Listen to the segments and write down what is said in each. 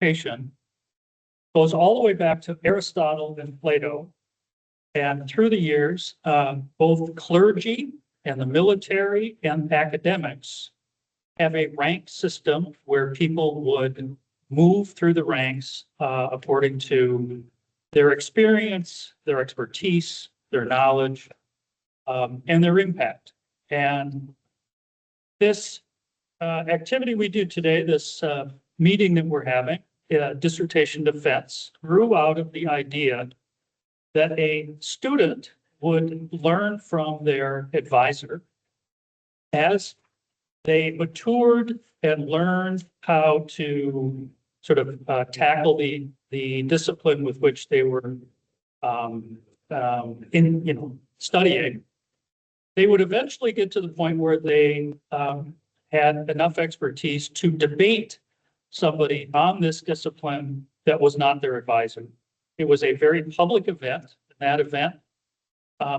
Adaptation goes all the way back to Aristotle and Plato. And through the years, both clergy and the military and academics have a rank system where people would move through the ranks according to their experience, their expertise, their knowledge, and their impact. And this activity we do today, this meeting that we're having, dissertation defense, grew out of the idea that a student would learn from their advisor as they matured and learned how to sort of tackle the discipline with which they were studying. They would eventually get to the point where they had enough expertise to debate somebody on this discipline that was not their advisor. It was a very public event. That event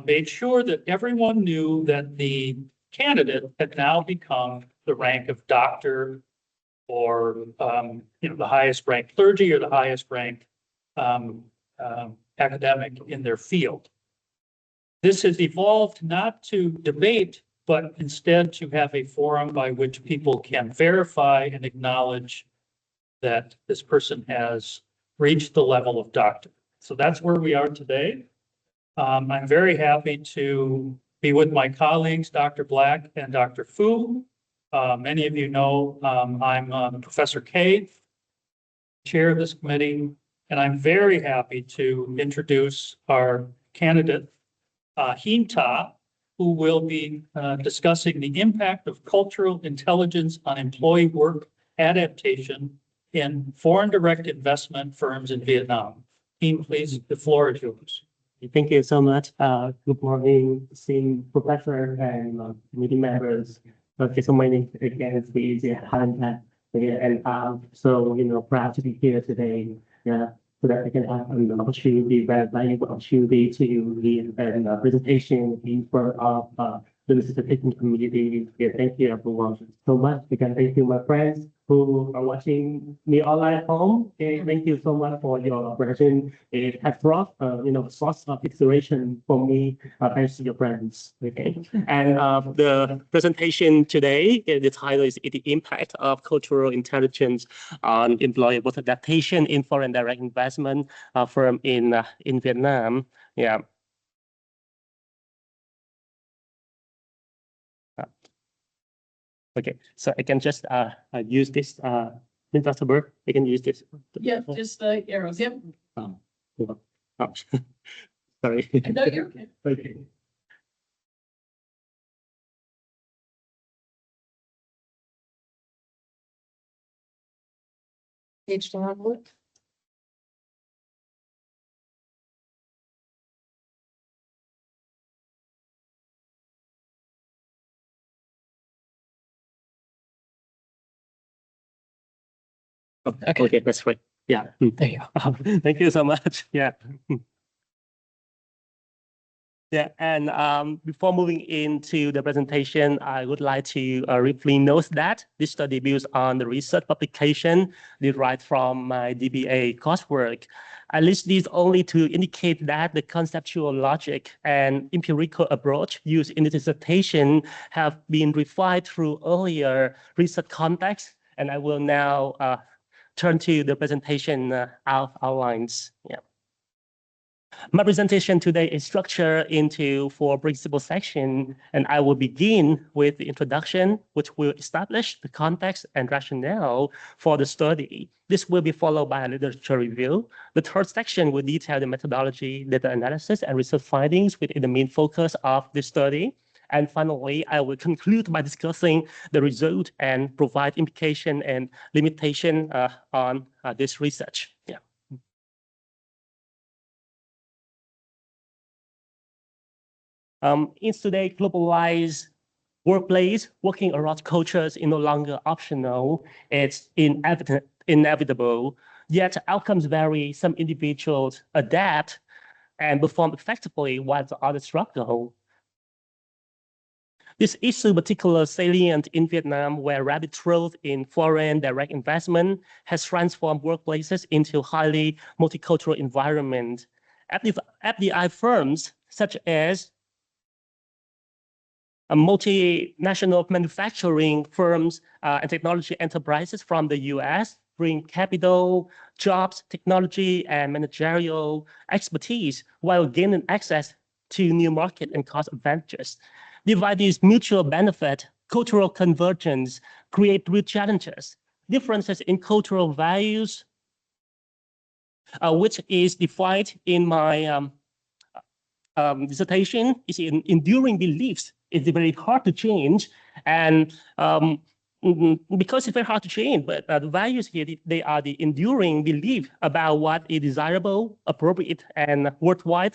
made sure that everyone knew that the candidate had now become the rank of doctor or the highest ranked clergy or the highest ranked academic in their field. This has evolved not to debate, but instead to have a forum by which people can verify and acknowledge that this person has reached the level of doctor. So that's where we are today. I'm very happy to be with my colleagues, Dr. Black and Dr. Fu. Many of you know I'm Professor K, chair of this committee, and I'm very happy to introduce our candidate, Hien, who will be discussing the impact of cultural intelligence on employee work adaptation in foreign direct investment firms in Vietnam. Hien, please, the floor is yours. Thank you so much. Good morning, esteemed professor and meeting members. Okay, so my name again is Hien, and so proud to be here today. Yeah, so that I can have an opportunity, very valuable opportunity to lead a presentation in front of the dissertation community. Yeah, thank you everyone so much. Again, thank you my friends who are watching me online at home. Okay, thank you so much for your question. It has brought a source of inspiration for me thanks to your friends. Okay, and the presentation today, the title is the impact of cultural intelligence on employee work adaptation in foreign direct investment firm in Vietnam. Yeah. Okay, so I can just use this. Dr. Burke, I can use this. Yeah, just the arrows. Yep. Oh, sorry. No, you're okay. Okay. Page down. Okay, that's right. Yeah. There you go. Thank you so much. Yeah. Yeah, and before moving into the presentation, I would like to briefly note that this study builds on the research publication derived from my DBA coursework. I list these only to indicate that the conceptual logic and empirical approach used in the dissertation have been refined through earlier research contexts, and I will now turn to the presentation outlines. Yeah. My presentation today is structured into 4 principal sections, and I will begin with the introduction, which will establish the context and rationale for the study. This will be followed by a literature review. The third section will detail the methodology, data analysis, and research findings within the main focus of the study. And finally, I will conclude by discussing the result and provide implication and limitation on this research. Yeah. In today's globalized workplace, working across cultures is no longer optional. It's inevitable. Yet outcomes vary. Some individuals adapt and perform effectively while others struggle. This issue particularly salient in Vietnam, where rapid growth in foreign direct investment has transformed workplaces into highly multicultural environment. FDI firms such as multinational manufacturing firms and technology enterprises from the US bring capital, jobs, technology, and managerial expertise while gaining access to new market and cost advantages. Divide these mutual benefit, cultural convergence, create real challenges, differences in cultural values, which is defined in my dissertation, is in enduring beliefs. It's very hard to change, and because it's very hard to change, but the values here, they are the enduring belief about what is desirable, appropriate, and worthwhile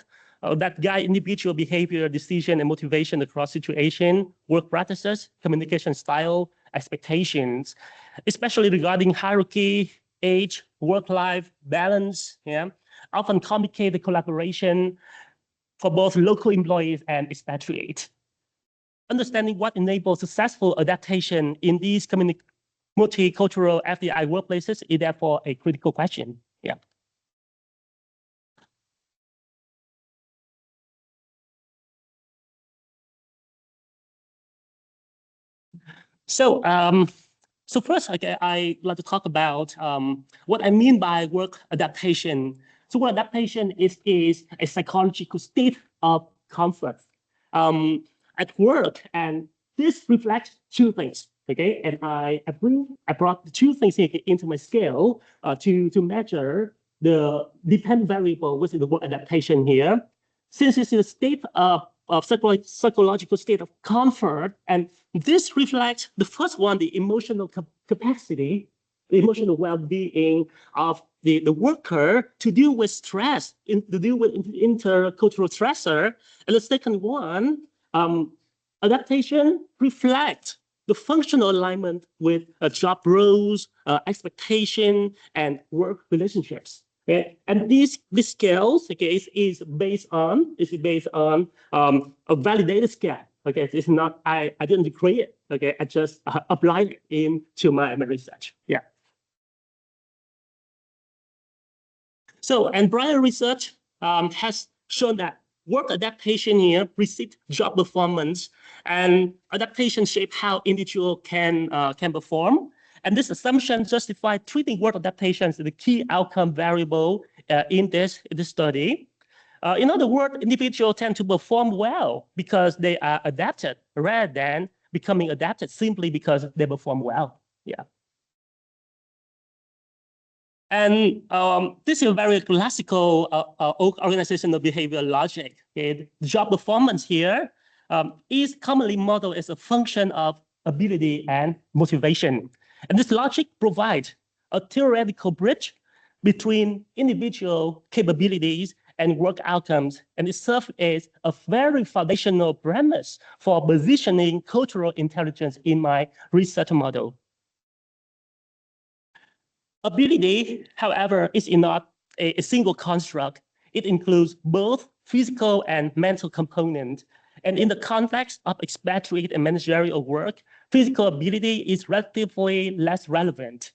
that guide individual behavior, decision, and motivation across situation, work practices, communication style, expectations, especially regarding hierarchy, age, work-life balance, often complicate the collaboration for both local employees and expatriates. Understanding what enables successful adaptation in these multicultural FDI workplaces is therefore a critical question. So first, I like to talk about what I mean by work adaptation. So work adaptation is a psychological state of comfort at work, and this reflects two things. Okay, and I brought the two things here into my scale to measure the dependent variable, which is the work adaptation here. Since it's a state of psychological state of comfort, and this reflects the first one, the emotional capacity, the emotional well-being of the worker to deal with stress, to deal with intercultural stressor. And the second one, adaptation reflects the functional alignment with job roles, expectation, and work relationships. Okay? And these scales, okay, is based on a validated scale. Okay, it's not I didn't create it. Okay, I just applied it into my research. Yeah. So, and prior research has shown that work adaptation here precedes job performance, and adaptation shape how individual can perform. And this assumption justifies treating work adaptation as the key outcome variable in this study. In other words, individuals tend to perform well because they are adapted rather than becoming adapted simply because they perform well. Yeah. And this is a very classical organizational behavioral logic. Okay? Job performance here is commonly modeled as a function of ability and motivation. And this logic provides a theoretical bridge between individual capabilities and work outcomes, and it serves as a very foundational premise for positioning cultural intelligence in my research model. Ability, however, is not a single construct. It includes both physical and mental components. And in the context of expatriate and managerial work, physical ability is relatively less relevant.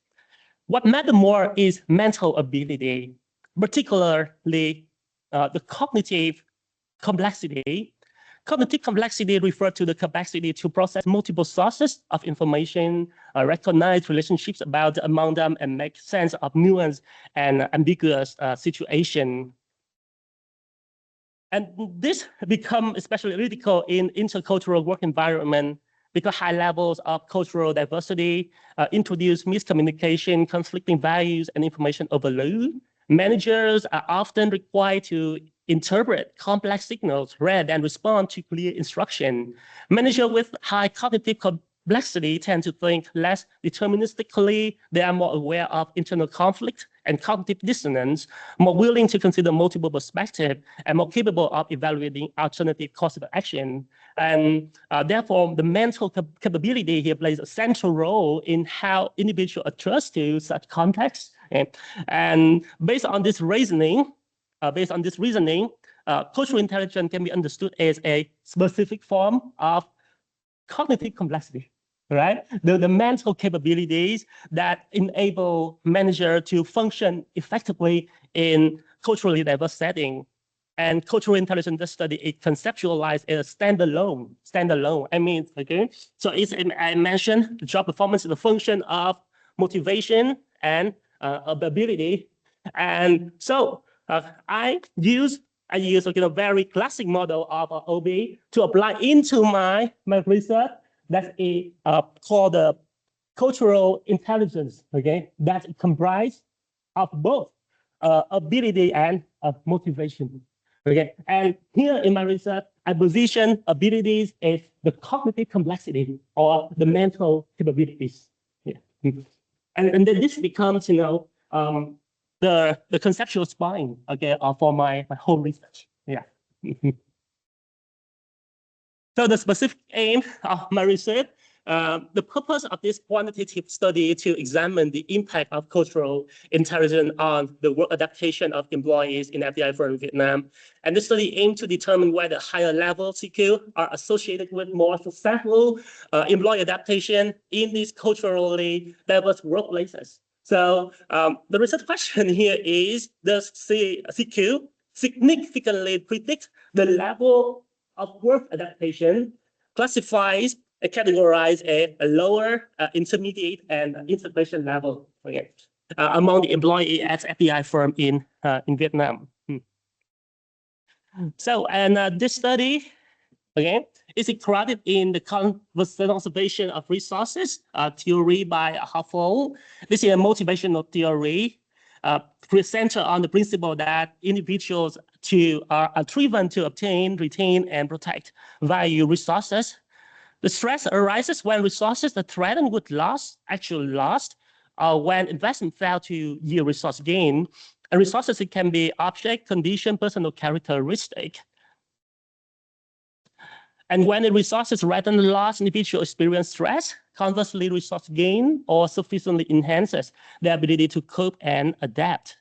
What matters more is mental ability, particularly the cognitive complexity. Cognitive complexity refers to the capacity to process multiple sources of information, recognize relationships among them, and make sense of nuanced and ambiguous situation. And this becomes especially critical in intercultural work environment because high levels of cultural diversity introduce miscommunication, conflicting values, and information overload. Managers are often required to interpret complex signals rather than respond to clear instruction. Managers with high cognitive complexity tend to think less deterministically. They are more aware of internal conflict and cognitive dissonance, more willing to consider multiple perspectives, and more capable of evaluating alternative courses of action. And therefore, the mental capability here plays a central role in how individuals adjust to such contexts. And based on this reasoning, cultural intelligence can be understood as a specific form of cognitive complexity, right? The mental capabilities that enable manager to function effectively in culturally diverse setting. And cultural intelligence study is conceptualized as standalone. I mean, okay. So I mentioned the job performance is a function of motivation and ability. And so I use a very classic model of OB to apply into my research. That's called the cultural intelligence. Okay, that comprised of both ability and motivation. Okay, and here in my research, I position abilities as the cognitive complexity or the mental capabilities. Yeah. And then this becomes, the conceptual spine, okay, for my whole research. Yeah. So the specific aim of my research, the purpose of this quantitative study to examine the impact of cultural intelligence on the work adaptation of employees in FDI firm in Vietnam. And this study aimed to determine whether higher level CQ are associated with more successful employee adaptation in these culturally diverse workplaces. So the research question here is, does CQ significantly predict the level of work adaptation, classifies and categorize a lower, intermediate, and integration level among the employee at FDI firm in Vietnam. So, and this study, again, is grounded in the conservation of resources theory by Hoffel. This is a motivational theory centered on the principle that individuals are driven to obtain, retain, and protect value resources. The stress arises when resources that threatened with loss actually lost, or when investment failed to yield resource gain. And resources, it can be object, condition, personal characteristic. And when the resources threaten loss, individual experience stress. Conversely, resource gain or sufficiently enhances their ability to cope and adapt.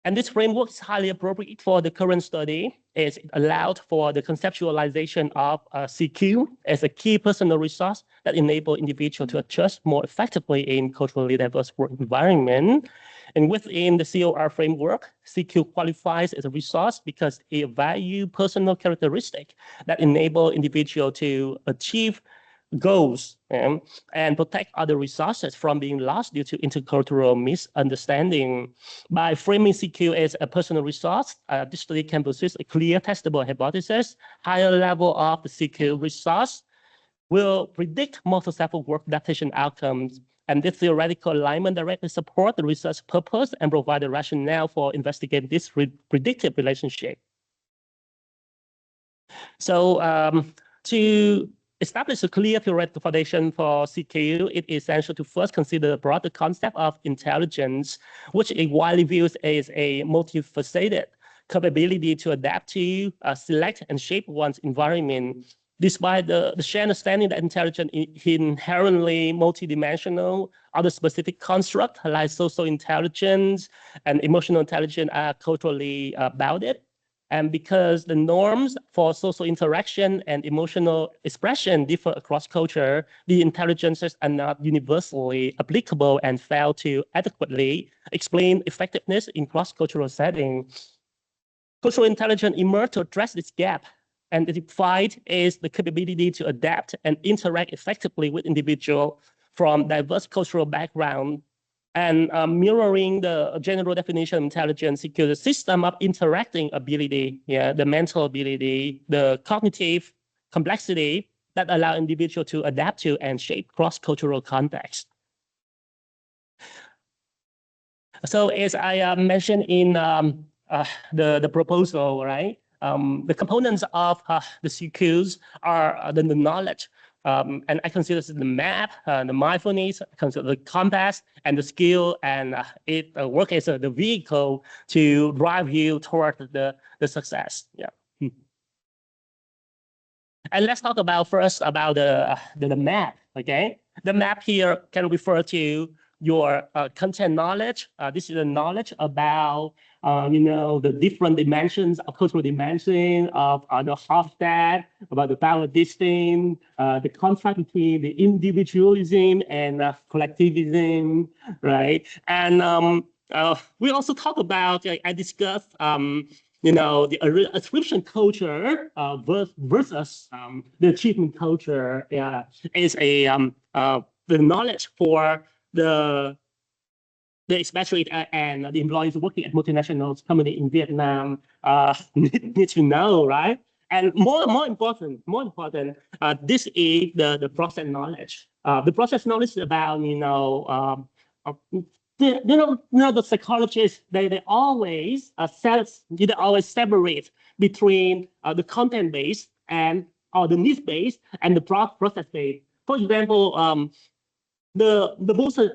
And this framework is highly appropriate for the current study, as it allowed for the conceptualization of CQ as a key personal resource that enable individuals to adjust more effectively in culturally diverse work environment. And within the COR framework, CQ qualifies as a resource because it values personal characteristics that enable individuals to achieve goals and protect other resources from being lost due to intercultural misunderstanding. By framing CQ as a personal resource, this study can possess a clear testable hypothesis. Higher level of the CQ resource will predict more successful work adaptation outcomes. And this theoretical alignment directly supports the research purpose and provide a rationale for investigating this predictive relationship. So to establish a clear theoretical foundation for CQ, it is essential to first consider the broader concept of intelligence, which is widely viewed as a multifaceted capability to adapt to, select, and shape one's environment. Despite the shared understanding that intelligence is inherently multidimensional, other specific constructs like social intelligence and emotional intelligence are culturally bounded. And because the norms for social interaction and emotional expression differ across culture, the intelligences are not universally applicable and fail to adequately explain effectiveness in cross-cultural settings. Cultural intelligence emerged to address this gap, and it defined as the capability to adapt and interact effectively with individuals from diverse cultural backgrounds. And mirroring the general definition of intelligence, CQ, the system of interacting ability, the mental ability, the cognitive complexity that allow individuals to adapt to and shape cross-cultural context. So as I mentioned in the proposal, right? The components of the CQs are the knowledge. And I consider the map, the mindfulness, consider the compass, and the skill, and it works as the vehicle to drive you toward the success. Yeah. And let's talk about first about the map. Okay, the map here can refer to your content knowledge. This is the knowledge about the different dimensions of cultural dimension of the Hofstad, about the power distance, the contrast between the individualism and collectivism, right? And we also talk about, I discussed, the ascription culture versus the achievement culture. Yeah, is the knowledge for the expatriate and the employees working at multinational company in Vietnam need to know, right? And more important, this is the process knowledge. The process knowledge is about the psychologists they always separate between the content based and or the needs based and the process based. For example, the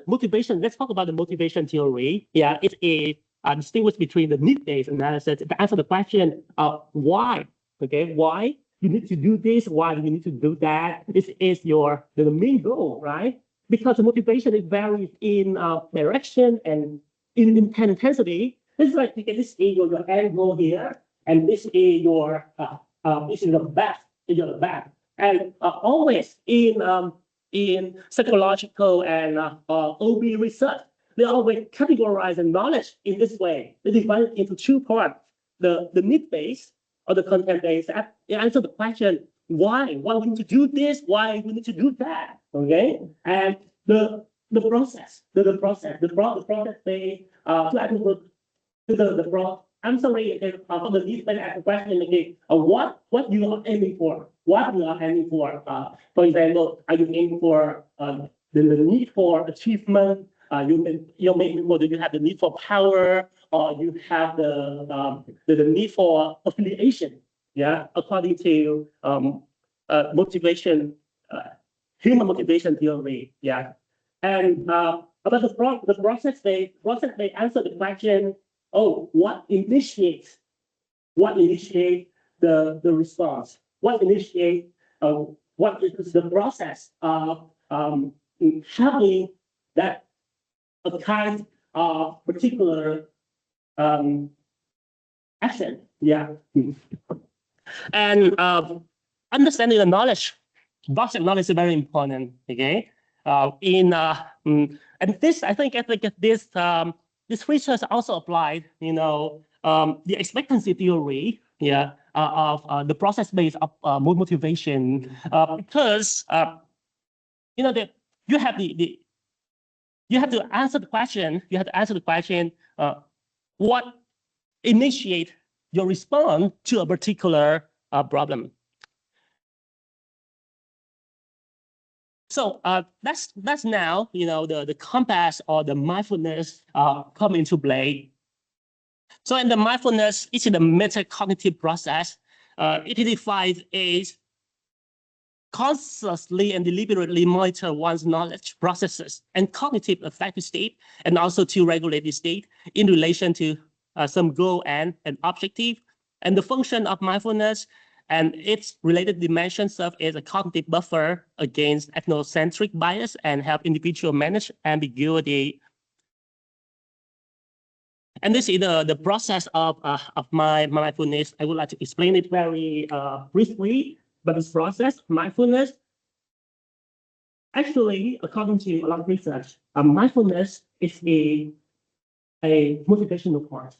motivation. Let's talk about the motivation theory. Yeah, it's a distinguish between the need-based analysis to answer the question of why. Okay, why you need to do this? Why you need to do that? This is the main goal, right? Because the motivation is varies in direction and in intensity. This is like this is your end goal here, and this is your the back, and always in psychological and OB research, they always categorize the knowledge in this way. They divide it into two parts: the need-based or the content-based. They answer the question why we need to do this, why we need to do that. Okay, and the process based I'm sorry, for the need-based ask the question again, what you are aiming for? What you are aiming for? For example, are you aiming for the need for achievement? You have the need for power, or you have the need for affiliation? Yeah, according to motivation, human motivation theory. Yeah, and about the process, they answer the question. Oh, what initiates the response? What initiates what is the process of having that a kind of particular action? Yeah, and understanding the knowledge, process knowledge is very important. Okay, and this I think this research also applied, the expectancy theory, yeah, of the process based of motivation, because that you have you have to answer the question. You have to answer the question: what initiate your response to a particular problem? So that's now the compass or the mindfulness come into play. So in the mindfulness, it's the metacognitive process. It defines as consciously and deliberately monitor one's knowledge processes and cognitive affective state, and also to regulate the state in relation to some goal and an objective. And the function of mindfulness and its related dimensions serve as a cognitive buffer against ethnocentric bias and help individuals manage ambiguity. And this is the process of my mindfulness. I would like to explain it very briefly. But this process, mindfulness, actually, according to a lot of research, mindfulness is a motivational part.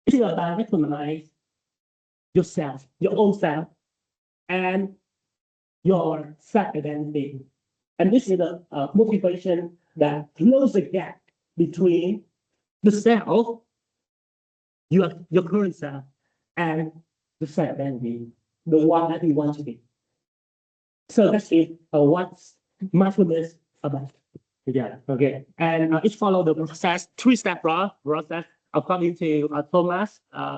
It's about recognize yourself, your own self, and your self-identity. And this is the motivation that closes the gap between the self, your current self, and the self-identity, the one that you want to be. So that's it. What's mindfulness about? Yeah. Okay. And it follows the process, three-step process according to Thomas and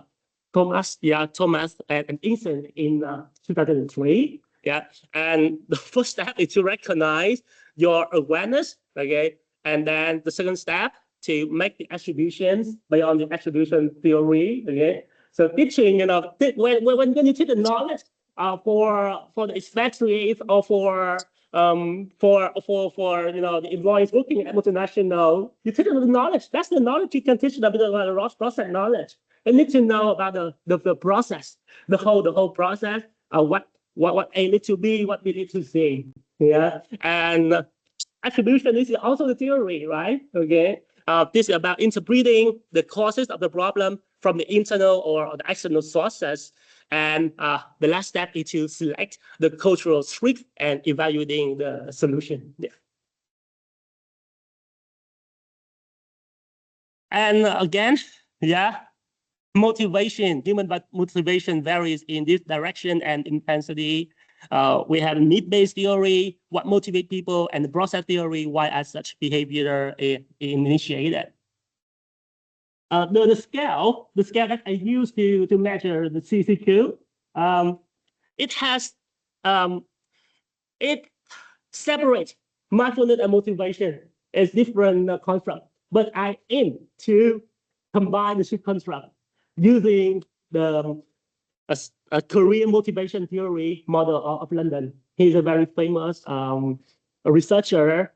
Eason in 2003. Yeah. And the first step is to recognize your awareness. Okay. And then the second step to make the attributions beyond the attribution theory. Okay. So teaching, when you teach the knowledge for the expatriates or for for the employees working at multinational, you teach them the knowledge. That's the knowledge you can teach them, the process knowledge. They need to know about the process, the whole process, what A need to be, what B need to see. Yeah, and attribution is also the theory, right? Okay. This is about interpreting the causes of the problem from the internal or the external sources. And the last step is to select the cultural strength and evaluating the solution. Yeah. And again, yeah, motivation, human motivation varies in this direction and intensity. We have need-based theory, what motivates people, and the process theory, why as such behavior is initiated. The scale that I use to measure the CCQ, it has it separates mindfulness and motivation as different constructs, but I aim to combine the two constructs using the a Korean motivation theory model of London. He's a very famous researcher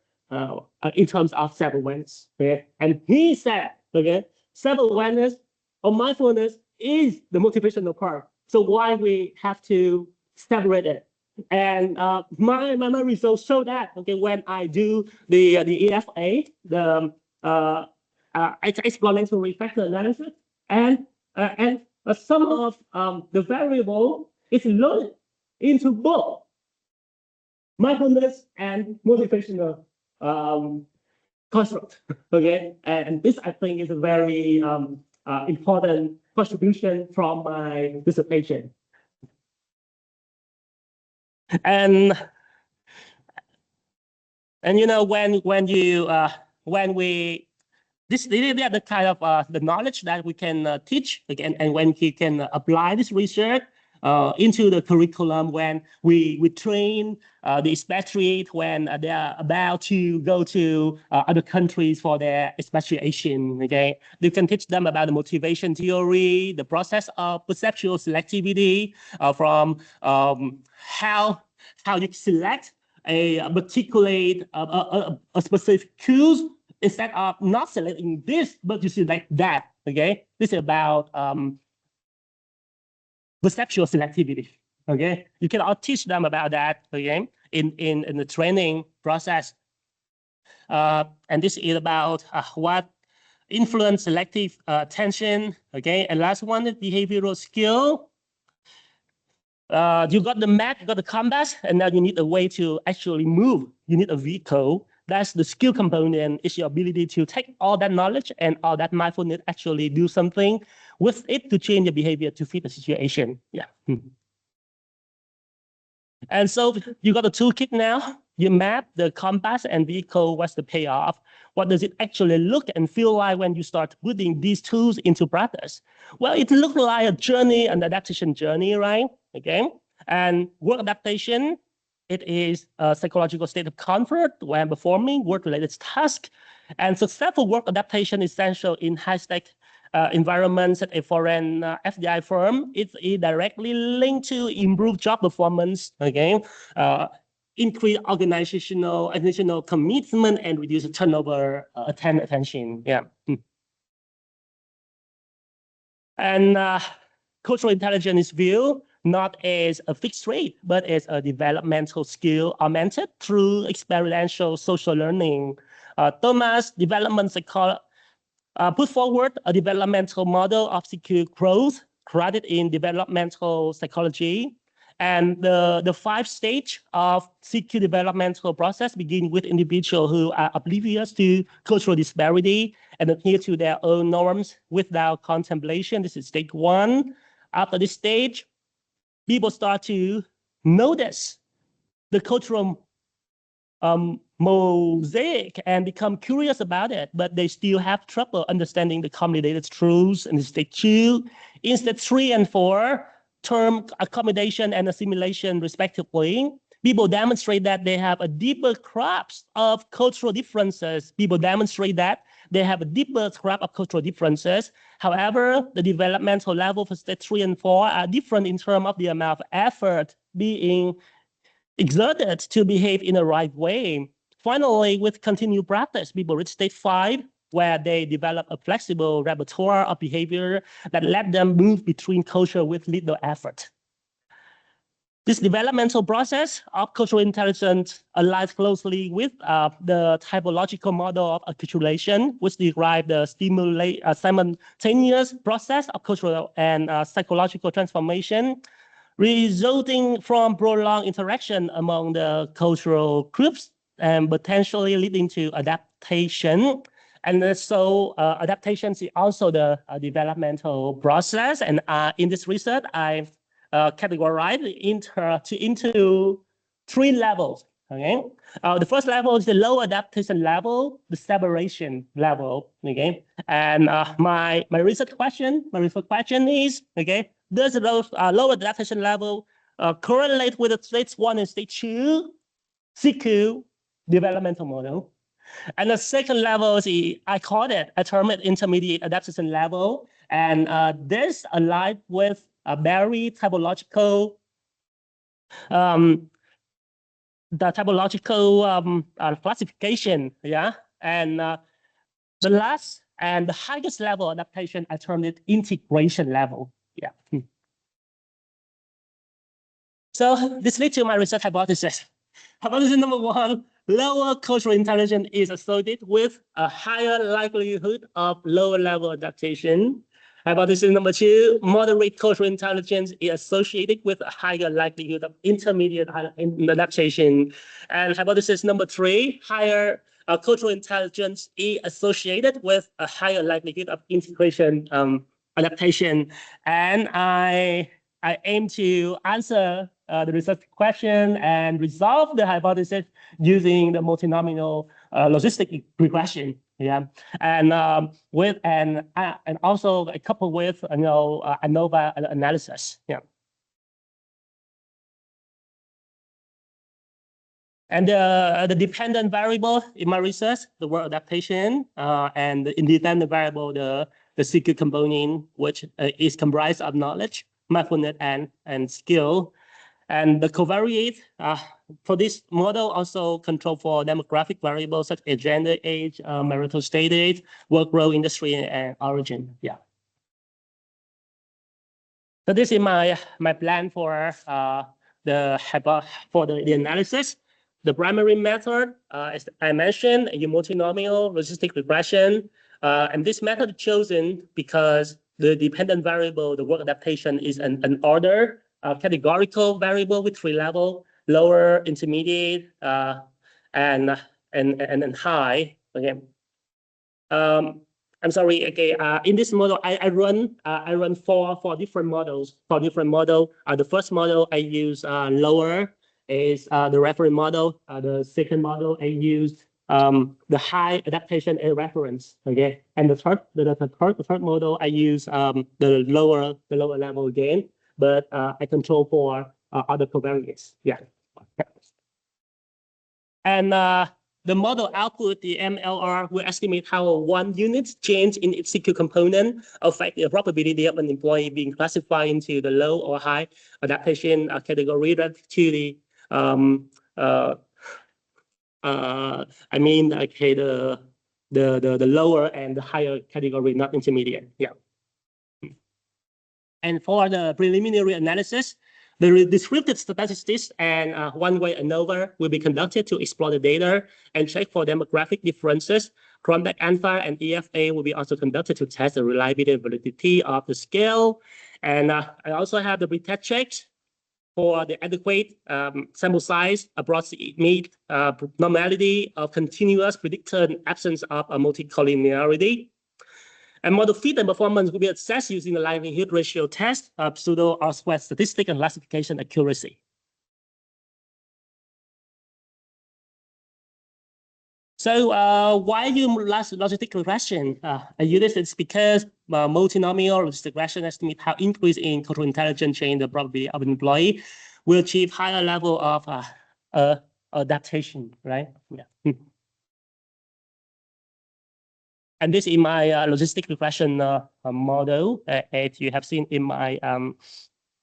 in terms of self-awareness. Okay? And he said, okay, self-awareness or mindfulness is the motivational part. So why we have to separate it? And my results show that, okay, when I do the EFA, the exploratory factor analysis, and some of the variable is loaded into both mindfulness and motivational construct. Okay, and this I think is a very important contribution from my dissertation. And when we this are the kind of the knowledge that we can teach again, and when we can apply this research into the curriculum, when we train the expatriate when they are about to go to other countries for their expatriation. Okay, you can teach them about the motivation theory, the process of perceptual selectivity, from how you select a particular a specific cues instead of not selecting this, but you select that. Okay, this is about perceptual selectivity. Okay, you can all teach them about that. Okay, in the training process, and this is about what influence selective attention. Okay, and last one is behavioral skill. You got the map, you got the compass, and now you need a way to actually move. You need a vehicle. That's the skill component, is your ability to take all that knowledge and all that mindfulness, actually do something with it to change your behavior to fit the situation. Yeah. And so you got the toolkit now, you map the compass and vehicle, what's the payoff? What does it actually look and feel like when you start putting these tools into practice? Well, it looks like a journey, an adaptation journey, right? Okay. And work adaptation, it is a psychological state of comfort when performing work-related tasks. And successful work adaptation is essential in high-stake environments at a foreign FDI firm. It's directly linked to improve job performance, okay? Increase organizational commitment and reduce turnover attention. Yeah. And cultural intelligence is viewed not as a fixed rate, but as a developmental skill augmented through experiential social learning. Thomas, development psychology, put forward a developmental model of CQ growth grounded in developmental psychology. And the 5 stage of CQ developmental process begin with individuals who are oblivious to cultural disparity and adhere to their own norms without contemplation. This is stage 1. After this stage, people start to notice the cultural mosaic and become curious about it, but they still have trouble understanding the complicated truths. And stage 2, in stage 3 and 4, term accommodation and assimilation respectively, people demonstrate that they have a deeper grasp of cultural differences. People demonstrate that they have a deeper grasp of cultural differences. However, the developmental level for stage 3 and 4 are different in terms of the amount of effort being exerted to behave in the right way. Finally, with continued practice, people reach stage 5, where they develop a flexible repertoire of behavior that let them move between culture with little effort. This developmental process of cultural intelligence aligns closely with the typological model of articulation, which describes the simultaneous process of cultural and psychological transformation, resulting from prolonged interaction among the cultural groups and potentially leading to adaptation. And so adaptation is also the developmental process. And in this research, I've categorized into 3 levels. Okay, the first level is the low adaptation level, the separation level. Okay, and my research question is, okay, does the low adaptation level correlate with the stage 1 and stage 2 CQ developmental model? And the second level is I term it intermediate adaptation level, and this aligns with a very typological classification, yeah. And the last and the highest level adaptation, I termed it integration level, yeah. So this leads to my research hypothesis. Hypothesis number 1, lower cultural intelligence is associated with a higher likelihood of lower level adaptation. Hypothesis number 2, moderate cultural intelligence is associated with a higher likelihood of intermediate adaptation. And hypothesis number 3, higher cultural intelligence is associated with a higher likelihood of integration adaptation. And I aim to answer the research question and resolve the hypothesis using the multinomial logistic regression, yeah, and with and also coupled with ANOVA analysis, yeah. And the dependent variable in my research, the word adaptation, and the independent variable, the CQ component, which is comprised of knowledge, mindfulness, and skill. And the covariate for this model also control for demographic variables such as gender, age, marital status, work role, industry, and origin. Yeah. So this is my plan for the analysis. The primary method, as I mentioned, a multinomial logistic regression, and this method chosen because the dependent variable, the work adaptation, is an order. Categorical variable with 3 levels: lower, intermediate, and high. Okay. I'm sorry. Okay. In this model, I run four different models. The first model I use lower is the reference model. The second model I use the high adaptation and reference. Okay. And the third model I use the lower level again. But I control for other covariates. Yeah. And the model output, the MLR, will estimate how 1 unit change in its CQ component affect the probability of an employee being classified into the low or high adaptation category relative to the the lower and the higher category, not intermediate. Yeah. And for the preliminary analysis, the descriptive statistics and one-way ANOVA will be conducted to explore the data and check for demographic differences. Cronbach alpha and EFA will be also conducted to test the reliability and validity of the scale. And I also have the pretest checks for the adequate sample size, approximate normality of continuous predictor and absence of a multicollinearity. And model fit and performance will be assessed using the likelihood ratio test, pseudo R-squared statistic, and classification accuracy. So why use logistic regression? I use this is because multinomial logistic regression estimate how increase in cultural intelligence change the probability of an employee will achieve higher level of adaptation, right? Yeah. And this is my logistic regression model, as you have seen in my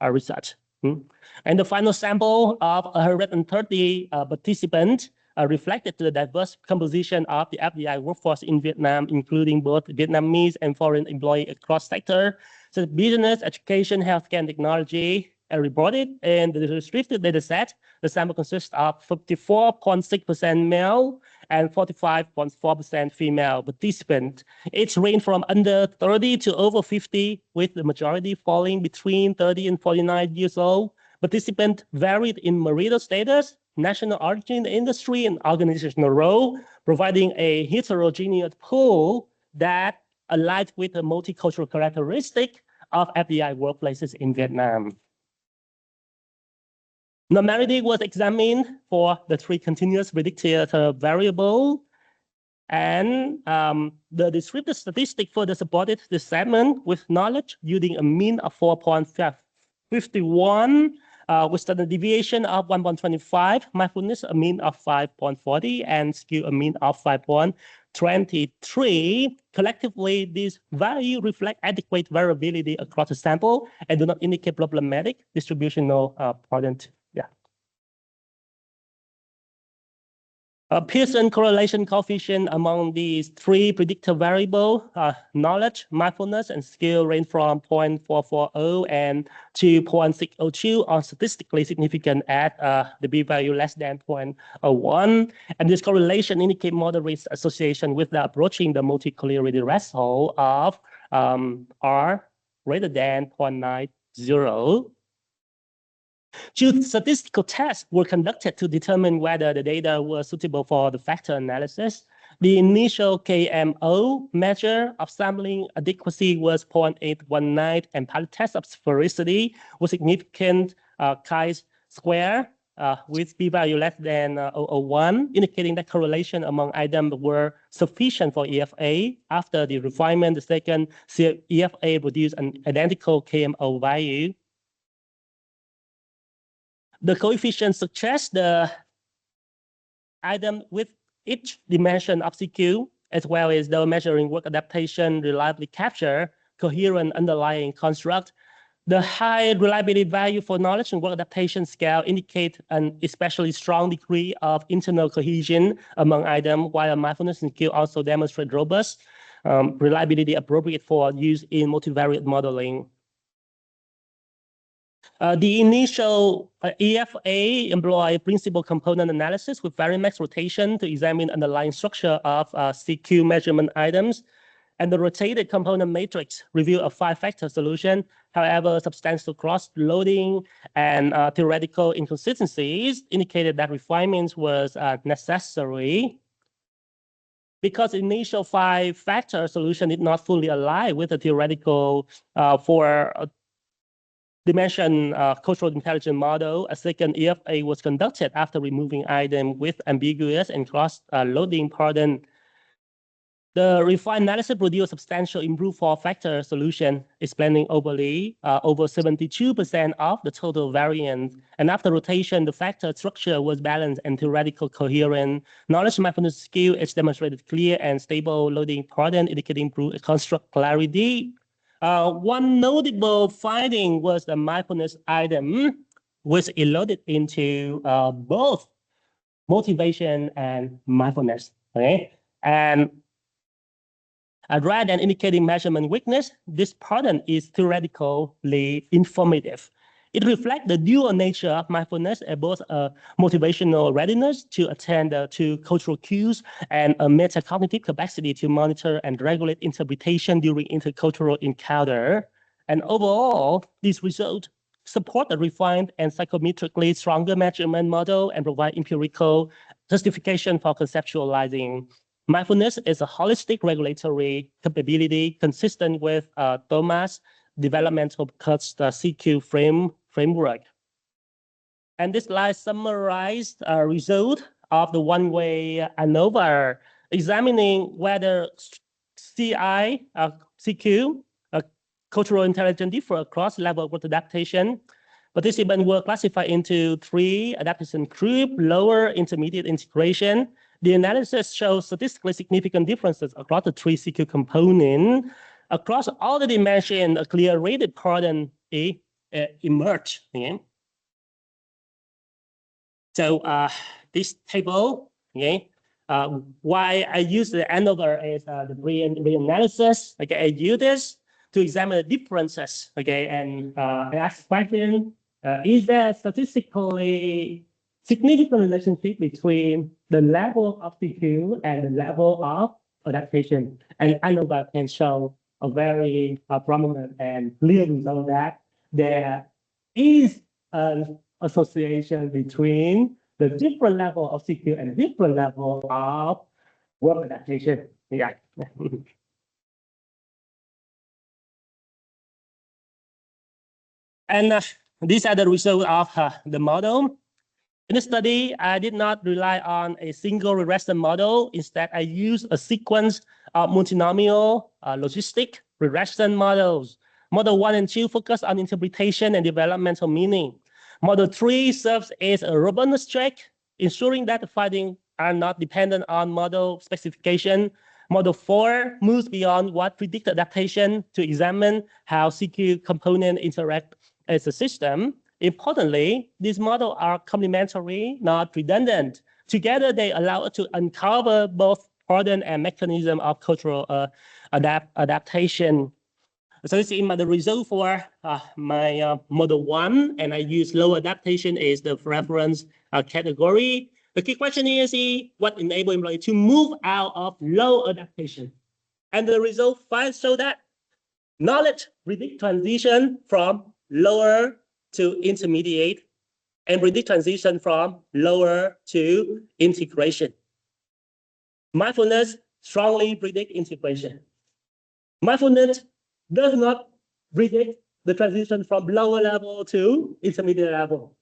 research. And the final sample of 130 participants reflected the diverse composition of the FDI workforce in Vietnam, including both Vietnamese and foreign employees across sectors, such as business, education, healthcare, and technology. Reported in the descriptive data set, the sample consists of 54.6% male and 45.4% female participants. Each range from under 30 to over 50, with the majority falling between 30 and 49 years old. Participants varied in marital status, national origin, industry, and organizational role, providing a heterogeneous pool that aligned with the multicultural characteristic of FDI workplaces in Vietnam. Normality was examined for the three continuous predictive variables, and the descriptive statistic further supported the segment with knowledge using a mean of 4.51, with standard deviation of 1.25, mindfulness a mean of 5.40, and skill a mean of 5.23. Collectively, these values reflect adequate variability across the sample and do not indicate problematic distributional pattern. Pearson correlation coefficient among these three predictive variables, knowledge, mindfulness, and skill range from 0.440 and to 0.602 are statistically significant at the p-value less than 0.01. And this correlation indicates moderate association with the approaching the multi-clarity threshold of R greater than 0.90. Two statistical tests were conducted to determine whether the data were suitable for the factor analysis. The initial KMO measure of sampling adequacy was 0.819, and pilot test of sphericity was significant chi-square with p-value less than 0.001, indicating that correlation among items were sufficient for EFA. After the refinement, the second EFA produced an identical KMO value. The coefficient suggests the item with each dimension of CQ, as well as the measuring work adaptation, reliably capture coherent underlying construct. The high reliability value for knowledge and work adaptation scale indicate an especially strong degree of internal cohesion among items, while mindfulness and skill also demonstrate robust reliability appropriate for use in multivariate modeling. The initial EFA employed principal component analysis with varimax rotation to examine underlying structure of CQ measurement items, and the rotated component matrix revealed a 5-factor solution. However, substantial cross-loading and theoretical inconsistencies indicated that refinements was necessary. Because the initial 5-factor solution did not fully align with the theoretical for dimension cultural intelligence model, a second EFA was conducted after removing items with ambiguous and cross-loading pattern. The refined analysis produced substantial improved 4-factor solution, explaining over 72% of the total variance. And after rotation, the factor structure was balanced and theoretical coherent. Knowledge, mindfulness, skill is demonstrated clear and stable loading pattern, indicating improved construct clarity. One notable finding was the mindfulness item, which is loaded into both motivation and mindfulness. Okay, and rather than indicating measurement weakness, this pattern is theoretically informative. It reflects the dual nature of mindfulness as both a motivational readiness to attend to cultural cues and a metacognitive capacity to monitor and regulate interpretation during intercultural encounter. And overall, these results support a refined and psychometrically stronger measurement model and provide empirical justification for conceptualizing. Mindfulness is a holistic regulatory capability consistent with Thomas' developmental CQ framework. And this slide summarized a result of the one-way ANOVA, examining whether CQ, cultural intelligence, differ across level of adaptation. Participants were classified into 3 adaptation groups: lower, intermediate, integration. The analysis shows statistically significant differences across the 3 CQ components. Across all the dimensions, a clear rated pattern emerged. Okay? So this table, okay, why I use the ANOVA is the reanalysis. Okay, I use this to examine the differences. Okay, and I ask question: is there statistically significant relationship between the level of CQ and the level of adaptation? And ANOVA can show a very prominent and clear result that there is an association between the different level of CQ and different level of work adaptation. Yeah. And these are the results of the model. In the study, I did not rely on a single regression model. Instead, I used a sequence of multinomial logistic regression models. Model 1 and 2 focus on interpretation and developmental meaning. Model 3 serves as a robustness check, ensuring that the findings are not dependent on model specification. Model 4 moves beyond what predict adaptation to examine how CQ components interact as a system. Importantly, these models are complementary, not redundant. Together, they allow us to uncover both pattern and mechanism of cultural adaptation. So this is the result for my model 1, and I use low adaptation as the reference category. The key question is what enables employee to move out of low adaptation? And the result finds show that knowledge predict transition from lower to intermediate and predict transition from lower to integration. Mindfulness strongly predict integration. Mindfulness does not predict the transition from lower level to intermediate level,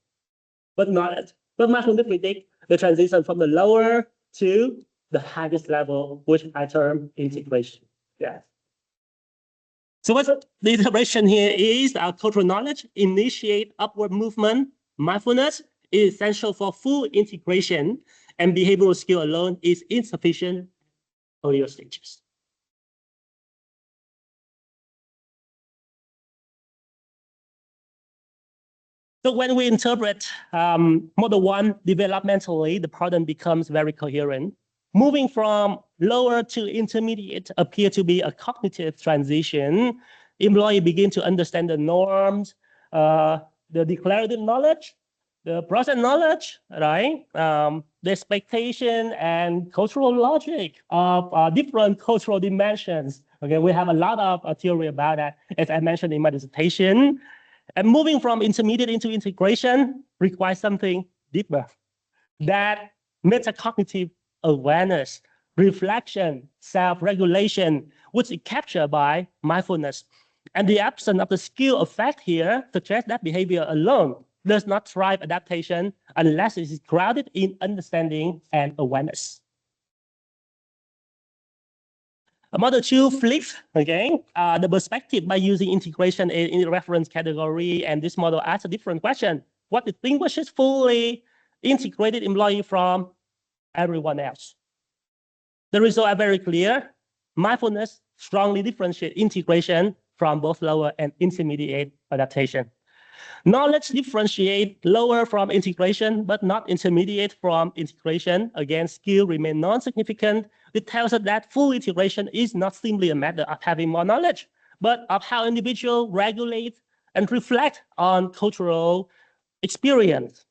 but mindfulness predict the transition from the lower to the highest level, which I term integration. Yes. So what's the iteration here is our cultural knowledge initiate upward movement. Mindfulness is essential for full integration, and behavioral skill alone is insufficient for earlier stages. So when we interpret model 1 developmentally, the pattern becomes very coherent. Moving from lower to intermediate appear to be a cognitive transition. Employees begin to understand the norms, the declarative knowledge, the process knowledge, right? The expectation and cultural logic of different cultural dimensions. Okay, we have a lot of theory about that, as I mentioned in my dissertation. And moving from intermediate into integration requires something deeper. That metacognitive awareness, reflection, self-regulation, which is captured by mindfulness. And the absence of the skill effect here suggests that behavior alone does not drive adaptation unless it is grounded in understanding and awareness. Model 2 flips, okay, the perspective by using integration in the reference category, and this model asks a different question. What distinguishes fully integrated employee from everyone else? The results are very clear. Mindfulness strongly differentiates integration from both lower and intermediate adaptation. Knowledge differentiates lower from integration, but not intermediate from integration. Again, skill remain non-significant. It tells us that full integration is not simply a matter of having more knowledge, but of how individuals regulate and reflect on cultural experience.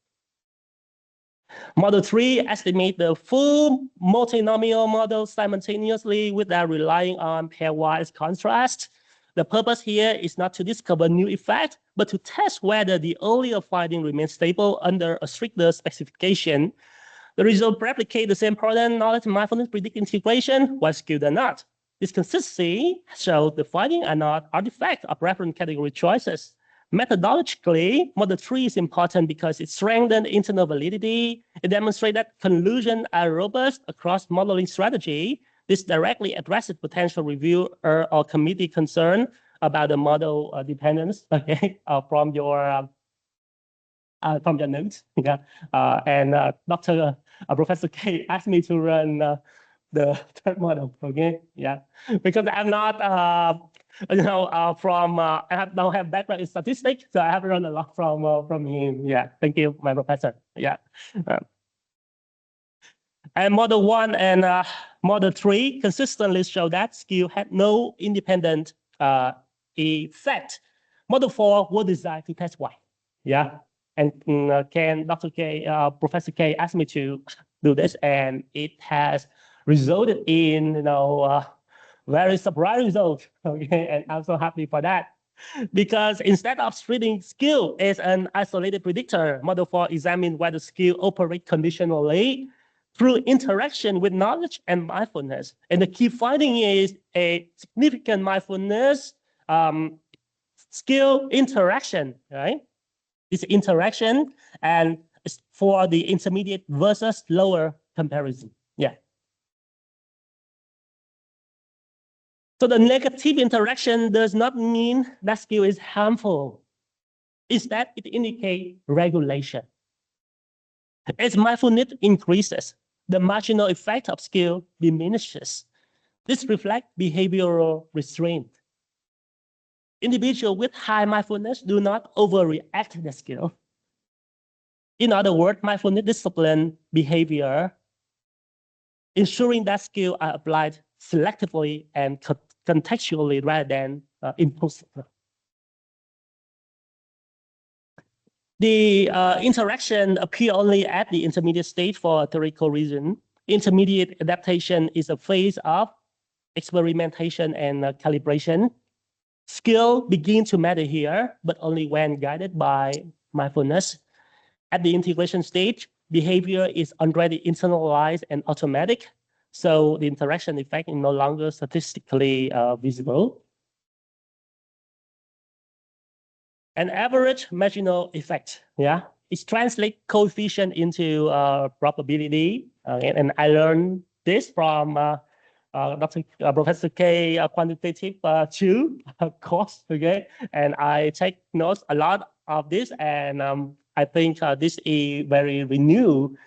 Model 3 estimates the full multinomial model simultaneously without relying on pairwise contrast. The purpose here is not to discover new effects, but to test whether the earlier finding remains stable under a stricter specification. The result replicate the same pattern. Knowledge and mindfulness predict integration, while skill does not. This consistency shows the findings are not artifacts of reference category choices. Methodologically, model 3 is important because it strengthens internal validity. It demonstrates that conclusions are robust across modeling strategy. This directly addresses potential reviewer or committee concern about the model dependence, okay, from your notes. Yeah. And Professor K asked me to run the third model, okay? Yeah, because I'm not I don't have background in statistics, so I have learned a lot from him. Yeah, thank you, my professor. Yeah. And model 1 and model 3 consistently show that skill had no independent effect. Model 4 was designed to test why. Yeah. And Professor K asked me to do this, and it has resulted in very surprising results. Okay, and I'm so happy for that. Because instead of treating skill as an isolated predictor, model 4 examined whether skill operate conditionally through interaction with knowledge and mindfulness. And the key finding is a significant mindfulness skill interaction, right? This interaction and for the intermediate versus lower comparison. Yeah. So the negative interaction does not mean that skill is harmful. Instead, it indicates regulation. As mindfulness increases, the marginal effect of skill diminishes. This reflects behavioral restraint. Individuals with high mindfulness do not overreact the skill. In other words, mindfulness discipline behavior, ensuring that skills are applied selectively and contextually rather than impulsively. The interaction appear only at the intermediate stage for a theoretical reason. Intermediate adaptation is a phase of experimentation and calibration. Skill begin to matter here, but only when guided by mindfulness. At the integration stage, behavior is already internalized and automatic, so the interaction effect is no longer statistically visible. An average marginal effect, yeah, it translates coefficient into probability, and I learned this from Professor K quantitative 2 course, okay, and I take notes a lot of this, and I think this is very new.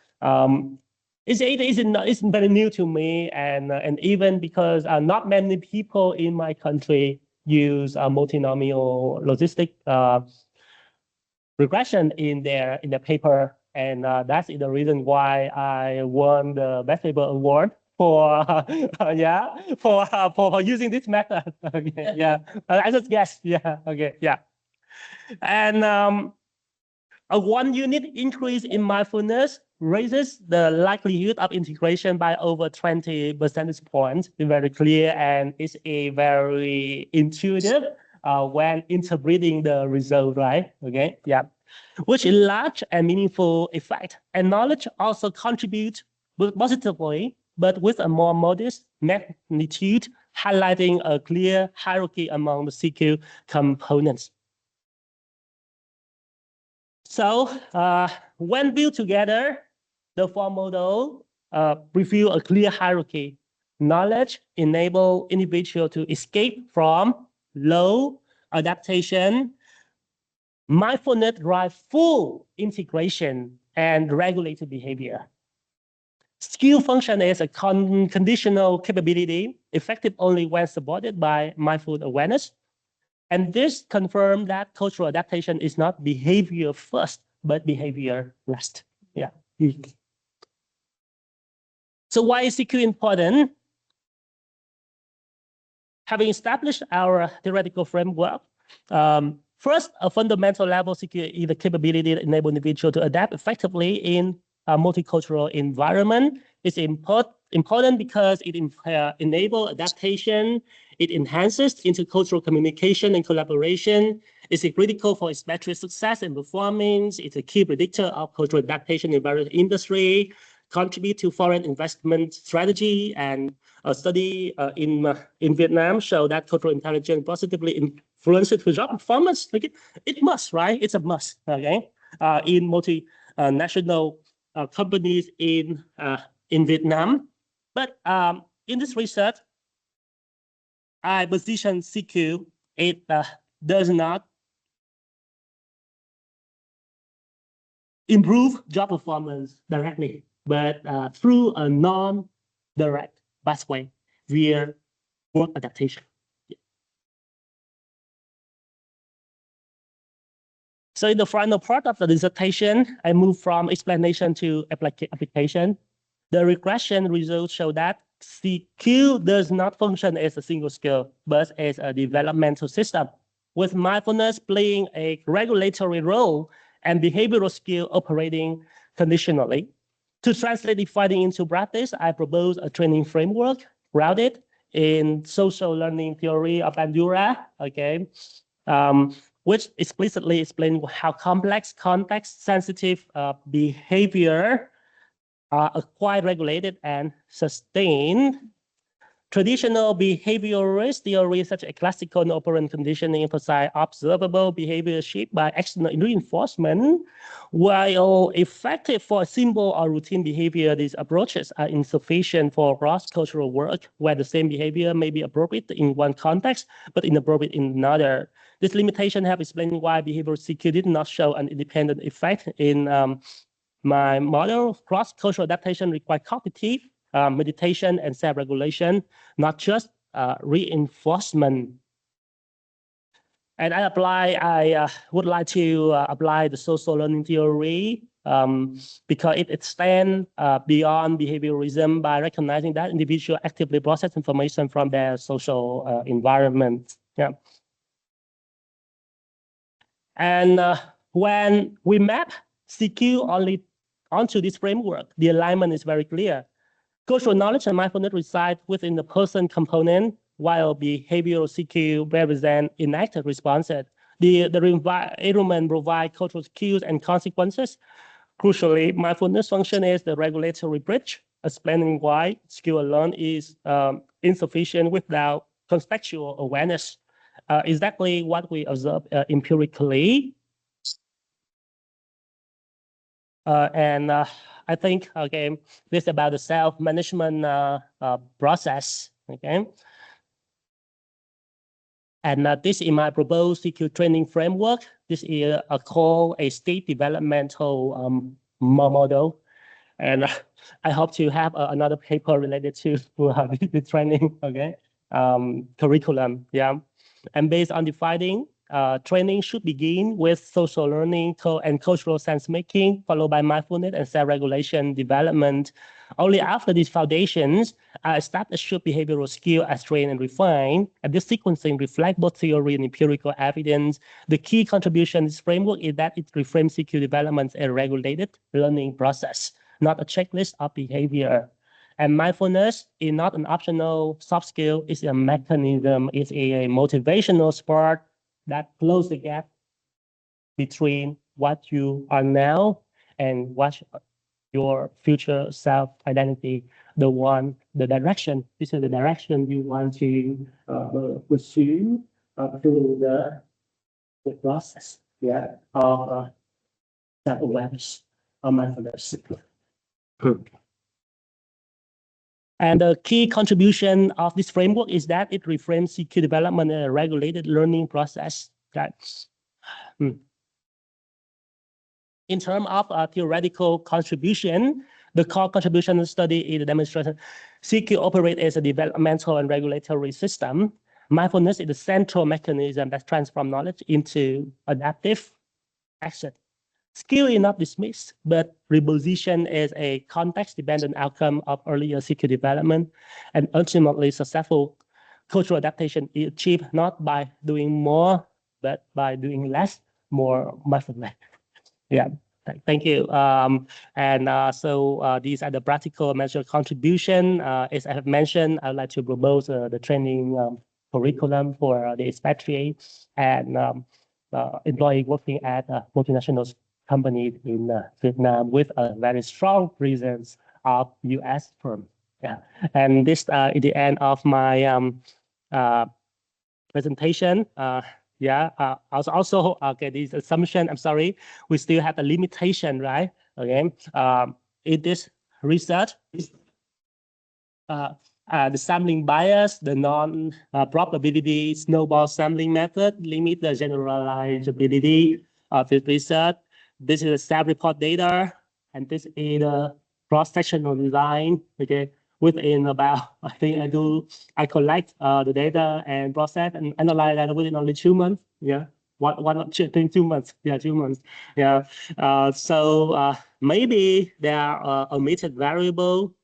It's very new to me, and even because not many people in my country use multinomial logistic regression in their paper, and that's the reason why I won the best paper award for for using this method. Okay, yeah, I just guess. Yeah, okay, yeah, and a 1 unit increase in mindfulness raises the likelihood of integration by over 20 percentage points. It's very clear, and it's a very intuitive when interpreting the result, right? Okay, yeah, which is large and meaningful effect. And knowledge also contributes positively, but with a more modest magnitude, highlighting a clear hierarchy among the CQ components. So when built together, the four models reveal a clear hierarchy. Knowledge enables individuals to escape from low adaptation. Mindfulness drives full integration and regulated behavior. Skill function is a conditional capability, effective only when supported by mindful awareness. And this confirms that cultural adaptation is not behavior first, but behavior last. Yeah. So why is CQ important? Having established our theoretical framework, first, a fundamental level CQ is the capability to enable individuals to adapt effectively in a multicultural environment. It's important because it enables adaptation. It enhances intercultural communication and collaboration. It's critical for its battery success and performance. It's a key predictor of cultural adaptation in various industries, contribute to foreign investment strategy, and a study in Vietnam show that cultural intelligence positively influences job performance. Like it must, right? It's a must, okay? In multinational companies in Vietnam. But in this research, I position CQ, it does not improve job performance directly, but through a non-direct pathway via work adaptation. So in the final part of the dissertation, I move from explanation to application. The regression results show that CQ does not function as a single skill, but as a developmental system, with mindfulness playing a regulatory role and behavioral skill operating conditionally. To translate the finding into practice, I propose a training framework grounded in social learning theory of Bandura, okay, which explicitly explains how complex, context-sensitive behavior are acquired, regulated, and sustained. Traditional behaviorist theories such as classical and operant conditioning emphasize observable behavior shaped by external reinforcement. While effective for simple or routine behavior, these approaches are insufficient for cross-cultural work, where the same behavior may be appropriate in one context, but inappropriate in another. This limitation helps explain why behavioral CQ did not show an independent effect in my model. Cross-cultural adaptation requires cognitive, meditation, and self-regulation, not just reinforcement. And I would like to apply the social learning theory because it extends beyond behaviorism by recognizing that individuals actively process information from their social environment. Yeah. And when we map CQ only onto this framework, the alignment is very clear. Cultural knowledge and mindfulness reside within the person component, while behavioral CQ represent enacted responses. The environment provides cultural cues and consequences. Crucially, mindfulness function as the regulatory bridge, explaining why skill alone is insufficient without contextual awareness. Exactly what we observe empirically. I think, okay, this is about the self-management process, okay? And this is my proposed CQ training framework. This is called a state developmental model. And I hope to have another paper related to the training, okay, curriculum, yeah. And based on the finding, training should begin with social learning and cultural sense making, followed by mindfulness and self-regulation development. Only after these foundations are established should behavioral skill as trained and refined. And this sequencing reflects both theory and empirical evidence. The key contribution to this framework is that it reframes CQ development as a regulated learning process, not a checklist of behavior. And mindfulness is not an optional soft skill, it's a mechanism, it's a motivational spark that closes the gap between what you are now and what your future self-identity, the direction. This is the direction you want to pursue through the process, yeah, of self-awareness or mindfulness. And the key contribution of this framework is that it reframes CQ development as a regulated learning process. In terms of theoretical contribution, the core contribution of the study is the demonstration CQ operates as a developmental and regulatory system. Mindfulness is the central mechanism that transforms knowledge into adaptive action. Skill is not dismissed, but repositioned as a context-dependent outcome of earlier CQ development, and ultimately successful cultural adaptation is achieved not by doing more, but by doing less, more mindfully. Yeah, thank you. So these are the practical measure contribution. As I have mentioned, I'd like to propose the training curriculum for the expatriates and employee working at multinational company in Vietnam with a very strong presence of U.S. firm. Yeah, and this is the end of my presentation. Also, okay, this assumption, I'm sorry, we still have a limitation, right? Okay, in this research, the sampling bias, the non-probability snowball sampling method limit the generalizability of this research. This is the self-report data, and this is the cross-sectional design. Okay, within about, I think I collect the data and process and analyze that within only 2 months. Yeah, 2 months. Yeah, 2 months. Yeah. So maybe there are omitted variable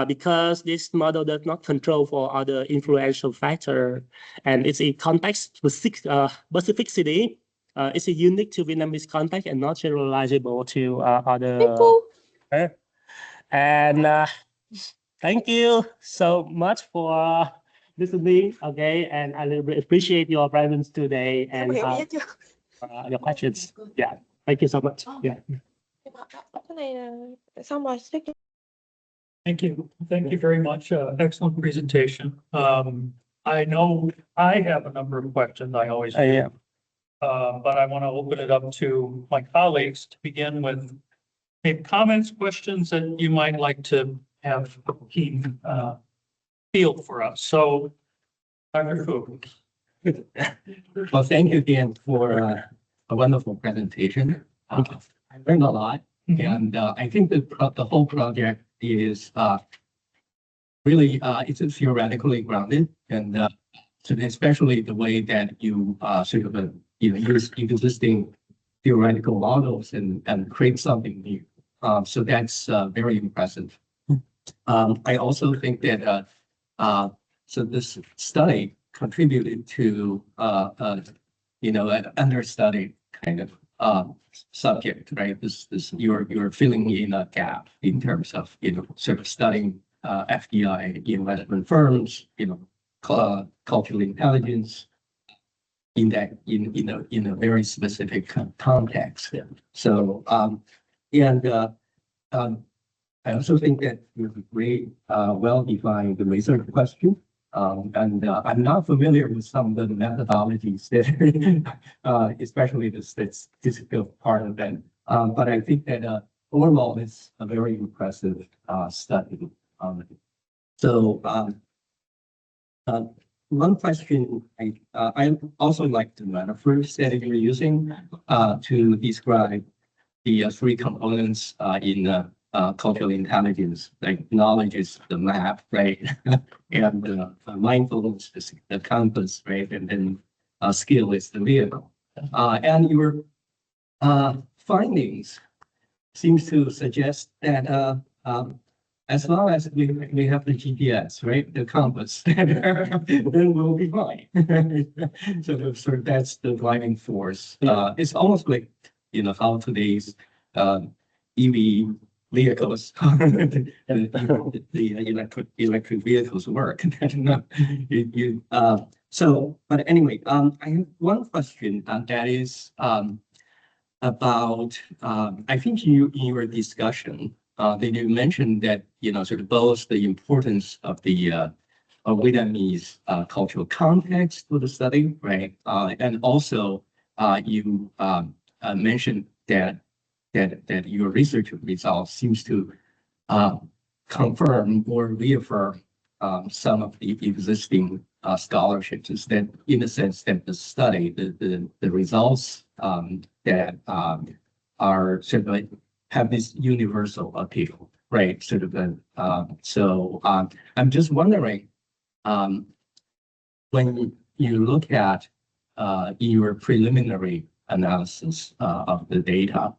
because this model does not control for other influential factor, and it's a context specificity. It's a unique to Vietnamese context and not generalizable to other. And thank you so much for listening. Okay, and I really appreciate your presence today and your questions. Yeah, thank you so much. Yeah. Cái này là xong rồi. Thank you. Thank you very much. Excellent presentation. I know I have a number of questions. I always do. Yeah. But I want to open it up to my colleagues to begin with maybe comments, questions that you might like to have Hien field for us. So, Dr. Fu. Well, thank you again for a wonderful presentation. I learned a lot, and I think the whole project is really it's theoretically grounded, and so especially the way that you sort of use existing theoretical models and create something new. So that's very impressive. I also think that so this study contributed to an understudied kind of subject, right? This you're filling in a gap in terms of sort of studying FDI investment firms, cultural intelligence in that in a very specific context. Yeah. So I also think that you very well defined the research question. And I'm not familiar with some of the methodologies that, especially the statistical part of it. But I think that overall it's a very impressive study. So one question I also like the metaphors that you're using to describe the three components in cultural intelligence, like knowledge is the map, right? And mindfulness is the compass, right? And then skill is the vehicle. And your findings seems to suggest that as long as we have the GPS, right, the compass, then we'll be fine. So that's the driving force. It's almost like how today's EV vehicles, the electric vehicles work. But anyway, I have one question that is about. I think in your discussion, that you mentioned that sort of both the importance of the Vietnamese cultural context for the study, right, and also you mentioned that your research results seems to confirm or reaffirm some of the existing scholarships. Is that in a sense that the study, the results that are sort of have this universal appeal, right? Sort of so I'm just wondering when you look at your preliminary analysis of the data.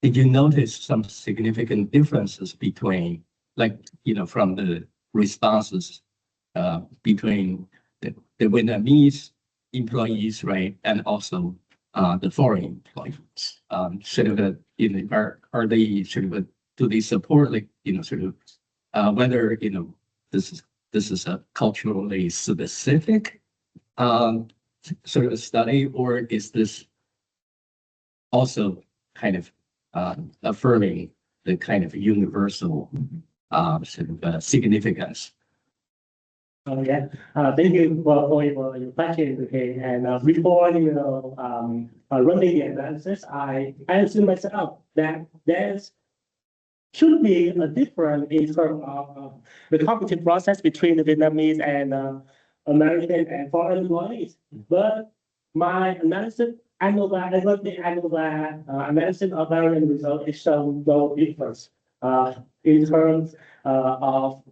Did you notice some significant differences between, from the responses between the Vietnamese employees, right, and also the foreign employees? Sort of are they sort of do they support sort of whether this is a culturally specific sort of study, or is this also kind of affirming the kind of universal sort of significance? Yeah, thank you for your question. Okay, and before running the analysis, I assume myself that there should be a difference in terms of the cognitive process between the Vietnamese and American and foreign employees. But my analysis, ANOVA, analysis of variant result is shown no difference in terms of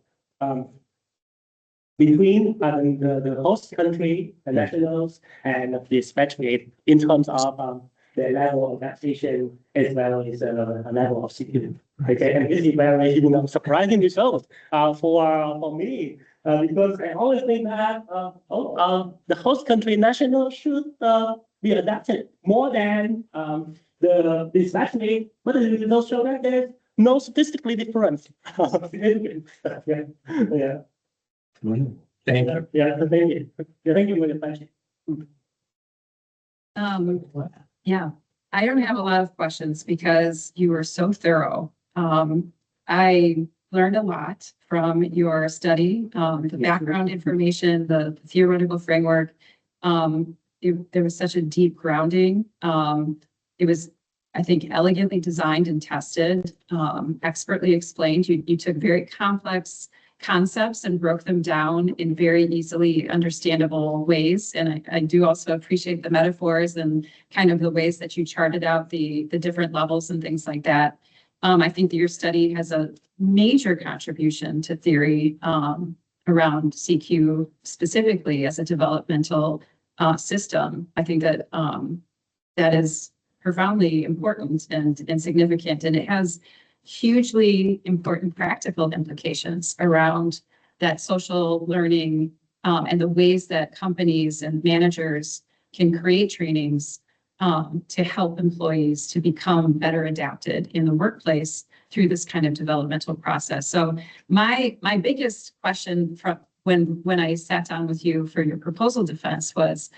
between the host country, the nationals, and the expatriate in terms of the level of adaptation as well as a level of security. Okay, and this is very surprising result for me because I always think that the host country national should be adapted more than the expatriate, but the results show that there's no statistically difference. Yeah. Yeah. Thank you. Yeah, thank you. Yeah, thank you for the question. Yeah, I don't have a lot of questions because you were so thorough. I learned a lot from your study, the background information, the theoretical framework. There was such a deep grounding. It was, I think, elegantly designed and tested, expertly explained. You took very complex concepts and broke them down in very easily understandable ways. And I do also appreciate the metaphors and kind of the ways that you charted out the different levels and things like that. I think that your study has a major contribution to theory around CQ specifically as a developmental system. I think that that is profoundly important and significant, and it has hugely important practical implications around that social learning and the ways that companies and managers can create trainings to help employees to become better adapted in the workplace through this kind of developmental process. So my biggest question from when I sat down with you for your proposal defense was,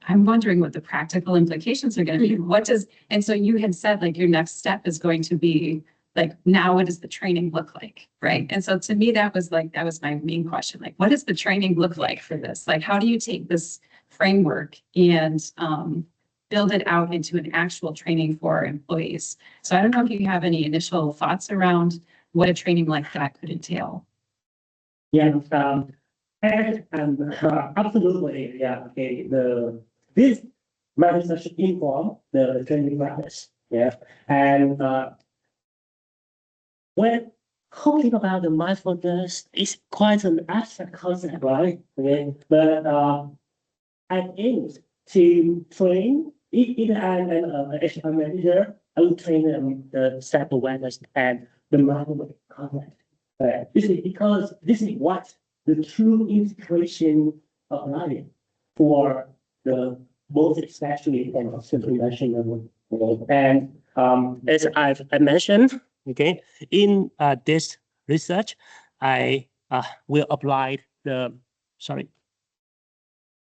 I'm wondering what the practical implications are going to be. And so you had said like your next step is going to be like, now what does the training look like, right? And so to me, that was my main question. Like, what does the training look like for this? Like, how do you take this framework and build it out into an actual training for employees? So I don't know if you have any initial thoughts around what a training like that could entail. Yeah, absolutely. Yeah, okay. This research should inform the training practice. Yeah, and when talking about the mindfulness, it's quite an abstract concept, right? Okay, but I aim to train either an HR manager, I will train them the self-awareness and the mindfulness concept. This is because this is what the true integration of learning for the both especially and international. And as I mentioned, okay, in this research, I will apply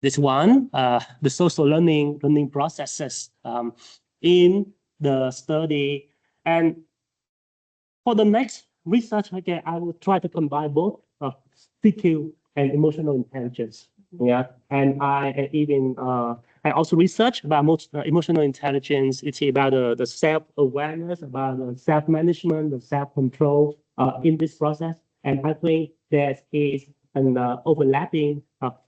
this one, the social learning processes in the study. And for the next research, again, I will try to combine both CQ and emotional intelligence. Yeah, and I also research about emotional intelligence. It's about the self-awareness, about the self-management, the self-control in this process. And I think there is an overlapping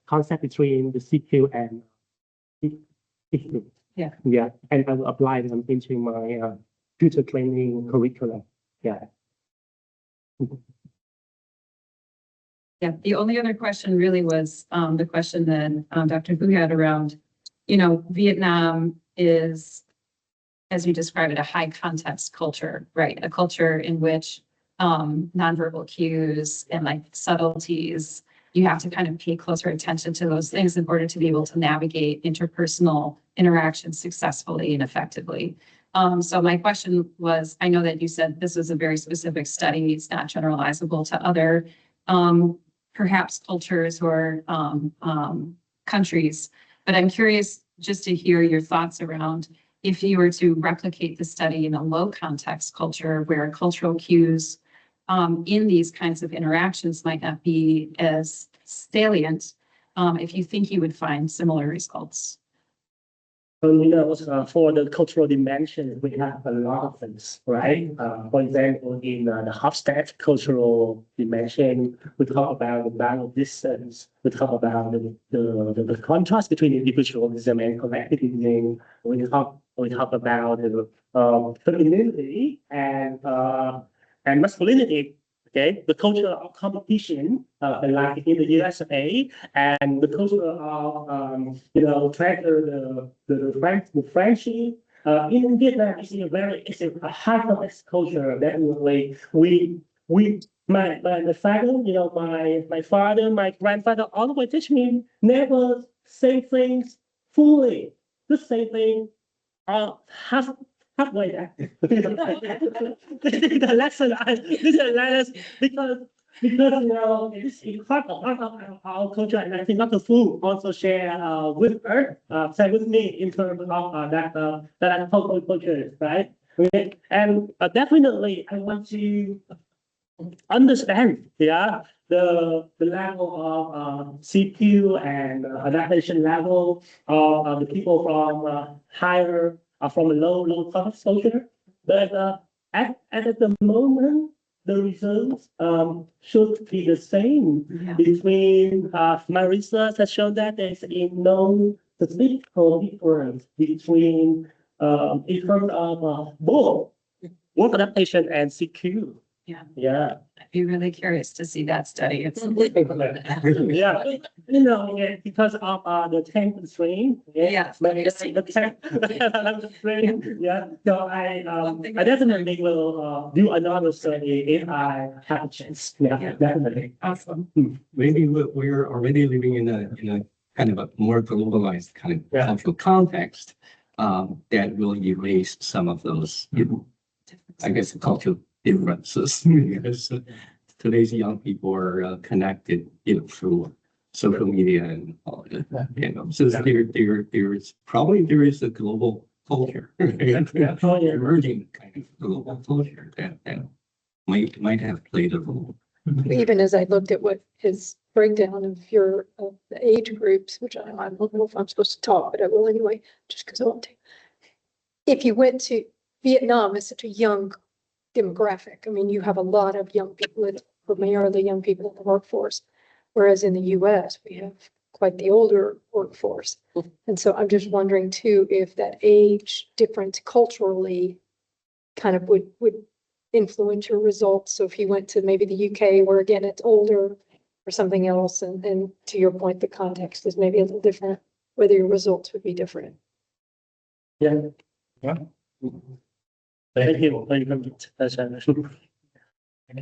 concept between the CQ and EQ. Yeah. Yeah, and I will apply them into my future training curriculum. Yeah. Yeah, the only other question really was the question that Dr. Hu had around, Vietnam is, as you described it, a high context culture, right? A culture in which nonverbal cues and like subtleties, you have to kind of pay closer attention to those things in order to be able to navigate interpersonal interactions successfully and effectively. So my question was, I know that you said this was a very specific study. It's not generalizable to other perhaps cultures or countries, but I'm curious just to hear your thoughts around if you were to replicate the study in a low context culture where cultural cues in these kinds of interactions might not be as salient, if you think you would find similar results. For the cultural dimension, we have a lot of things, right? For example, in the Hofstede cultural dimension, we talk about the bound of distance. We talk about the contrast between individualism and collectivism. We talk about femininity and masculinity. Okay, the culture of competition, like in the USA, and the culture of the friendship. In Vietnam, it's a high complex culture. Definitely, my father, my father, my grandfather, all the way teach me never say things fully. Just say things halfway there. This is the lesson. Because this is part of our culture, and I think Dr. Fu also share share with me in terms of that whole culture, right? Okay. And definitely, I want to understand, the level of CQ and adaptation level of the people from higher, from a low cost culture. But at the moment, the results should be the same between my research has shown that there's no statistical difference between in terms of both work adaptation and CQ. Yeah. I'd be really curious to see that study. It's Yeah, because of the time constraint. Yeah. But the time constraint. Yeah. So I definitely will do another study if I have a chance. Yeah, definitely. awesome. Maybe we're already living in a kind of a more globalized kind of cultural context that will erase some of those, I guess, cultural differences. Because today's young people are connected, through social media and all that. So there is a global culture, emerging kind of global culture that might have played a role. Even as I looked at what his breakdown of the age groups, which I don't know if I'm supposed to talk, but I will anyway, just because I want to. If you went to Vietnam, it's such a young demographic. I mean, you have a lot of young people, primarily young people in the workforce, whereas in the US, we have quite the older workforce. And so I'm just wondering too, if that age difference culturally kind of would influence your results. So if you went to maybe the UK, where again, it's older or something else, and to your point, the context is maybe a little different, whether your results would be different. Yeah. Yeah. Thank you. Thank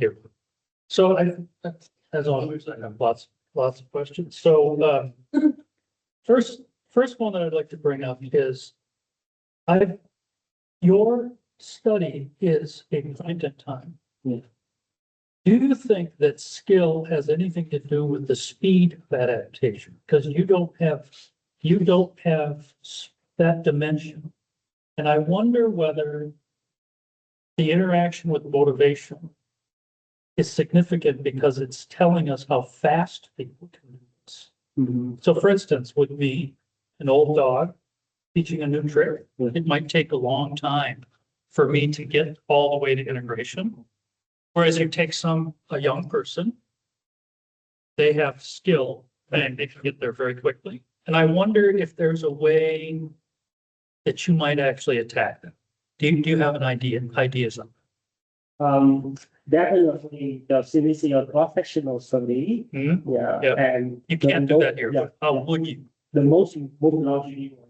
you. So as always, I have lots of questions. So first one that I'd like to bring up is your study is a point in time. Yeah. Do you think that skill has anything to do with the speed of adaptation? Because you don't have that dimension. And I wonder whether the interaction with motivation is significant because it's telling us how fast people can do this. So for instance, with me, an old dog teaching a new trick, it might take a long time for me to get all the way to integration. Whereas you take a young person, they have skill and they can get there very quickly. And I wonder if there's a way that you might actually attack them. Do you have an ideas on that? Definitely the CVC or cross-sectional study. Mhm. Yeah. And You can't do that here, but how would you? The most logical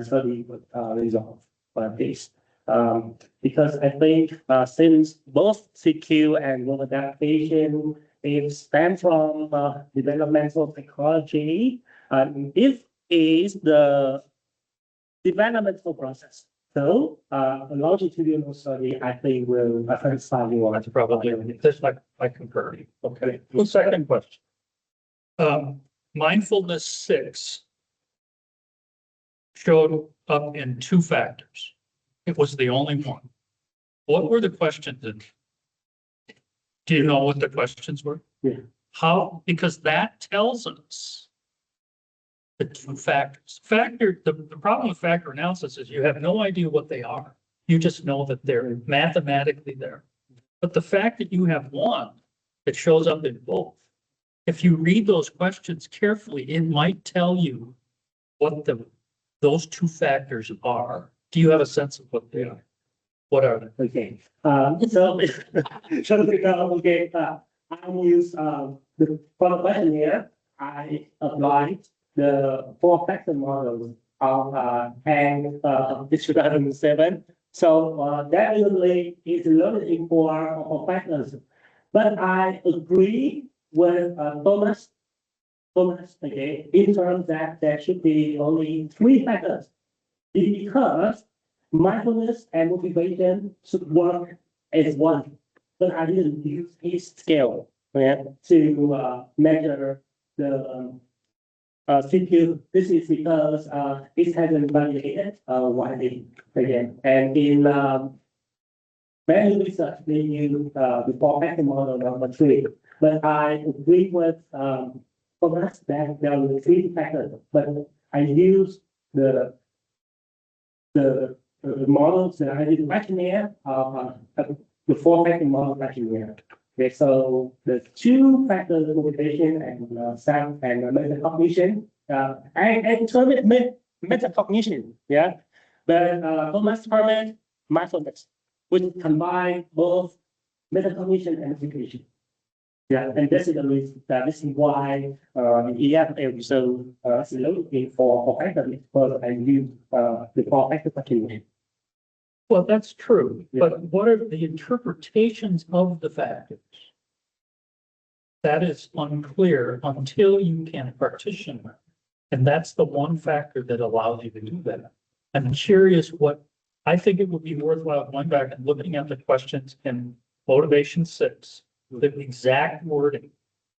study with result like this. Because I think since both CQ and work adaptation is stem from developmental psychology, it is the developmental process. So a longitudinal study, I think, will satisfy you. That's probably, just like I concur. Okay, well, second question. Mindfulness 6 showed up in 2 factors. It was the only one. What were the questions? Do you know what the questions were? Yeah. How? Because that tells us the 2 factors. The problem with factor analysis is you have no idea what they are. You just know that they're mathematically there. But the fact that you have one that shows up in both, if you read those questions carefully, it might tell you what those 2 factors are. Do you have a sense of what they are? What are they? Okay, so, okay, I use, the, for the questionnaire, I applied the 4-factor model of, and, this 2007. So, that usually is learning for factors. But I agree with, Thomas, okay, in terms that there should be only 3 factors. Because mindfulness and motivation should work as one, but I didn't use his scale, yeah, to measure the CQ. This is because it hasn't validated widely again. And in many research, they use the 4-factor model number 3. But I agree with Thomas that there are 3 factors, but I use the models that I did questionnaire, the 4-factor model questionnaire. Okay, so the 2-factor motivation and sound and metacognition, and term it metacognition, yeah. But Thomas permit mindfulness, which combine both metacognition and education. Yeah, and this is the reason that this is why the EFL so looking for factors because I use the 4-factor questionnaire. Well, that's true, but what are the interpretations of the factors? That is unclear until you can partition them. And that's the one factor that allows you to do that. I'm curious what, I think it would be worthwhile going back and looking at the questions in motivation 6, the exact wording,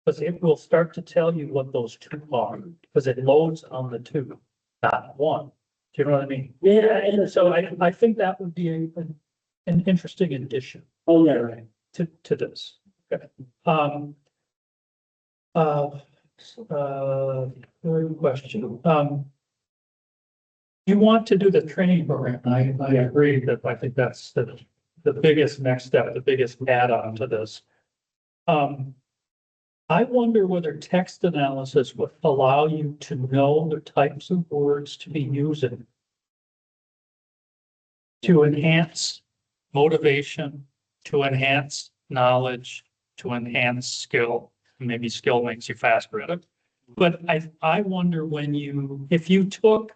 because it will start to tell you what those 2 are, because it loads on the 2, not 1. Do you know what I mean? Yeah, and So I think that would be an interesting addition oh yeah, right. to this. Okay. Third question. You want to do the training program. I agree that I think that's the biggest next step, the biggest add-on to this. I wonder whether text analysis would allow you to know the types of words to be using to enhance motivation, to enhance knowledge, to enhance skill. Maybe skill makes you faster at it. But I wonder if you took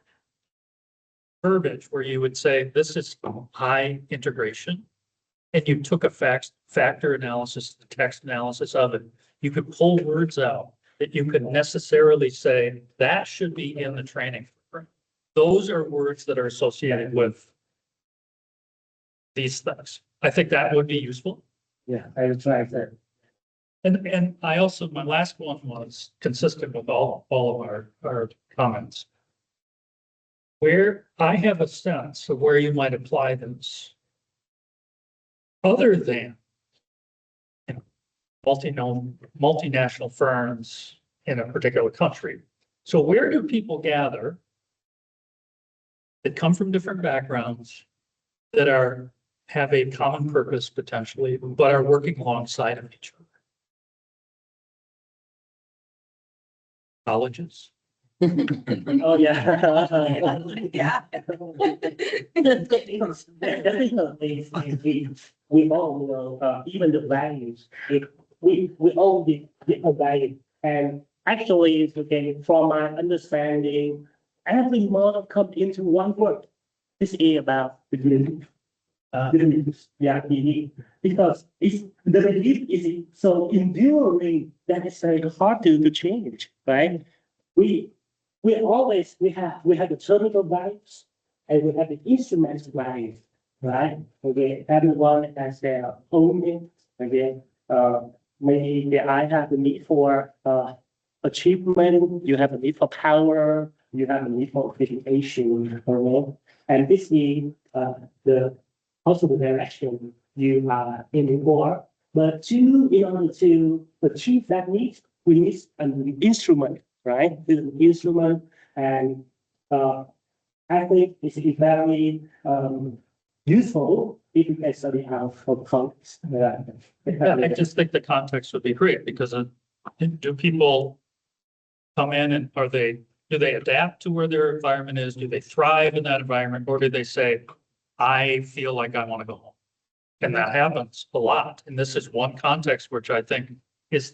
verbiage where you would say, this is high integration, and you took a factor analysis, the text analysis of it, you could pull words out that you could necessarily say, that should be in the training program. Those are words that are associated with these things. I think that would be useful. Yeah, I will try that. And I also, my last one was consistent with all of our comments. Where I have a sense of where you might apply this. Other than multinational firms in a particular country. So where do people gather that come from different backgrounds that have a common purpose potentially, but are working alongside of each other? Colleges. Oh, yeah. Yeah. Definitely, we all know, even the values, we all different value. And actually, it's okay, from my understanding, every model comes into one word. This is about the belief. Yeah, because the belief is so enduring that it's very hard to change, right? We have the terminal values and we have the instrument values, right? Okay, everyone has their own needs. Okay, maybe I have the need for achievement. You have a need for power. You have a need for education, and this is the possible direction you are aiming for. But in order to achieve that need, we need an instrument, right? This is an instrument, and I think it's very useful if you can study how for context. Yeah, I just think the context would be great because do people come in and do they adapt to where their environment is? Do they thrive in that environment? Or do they say, I feel like I want to go home. And that happens a lot. And this is one context which I think is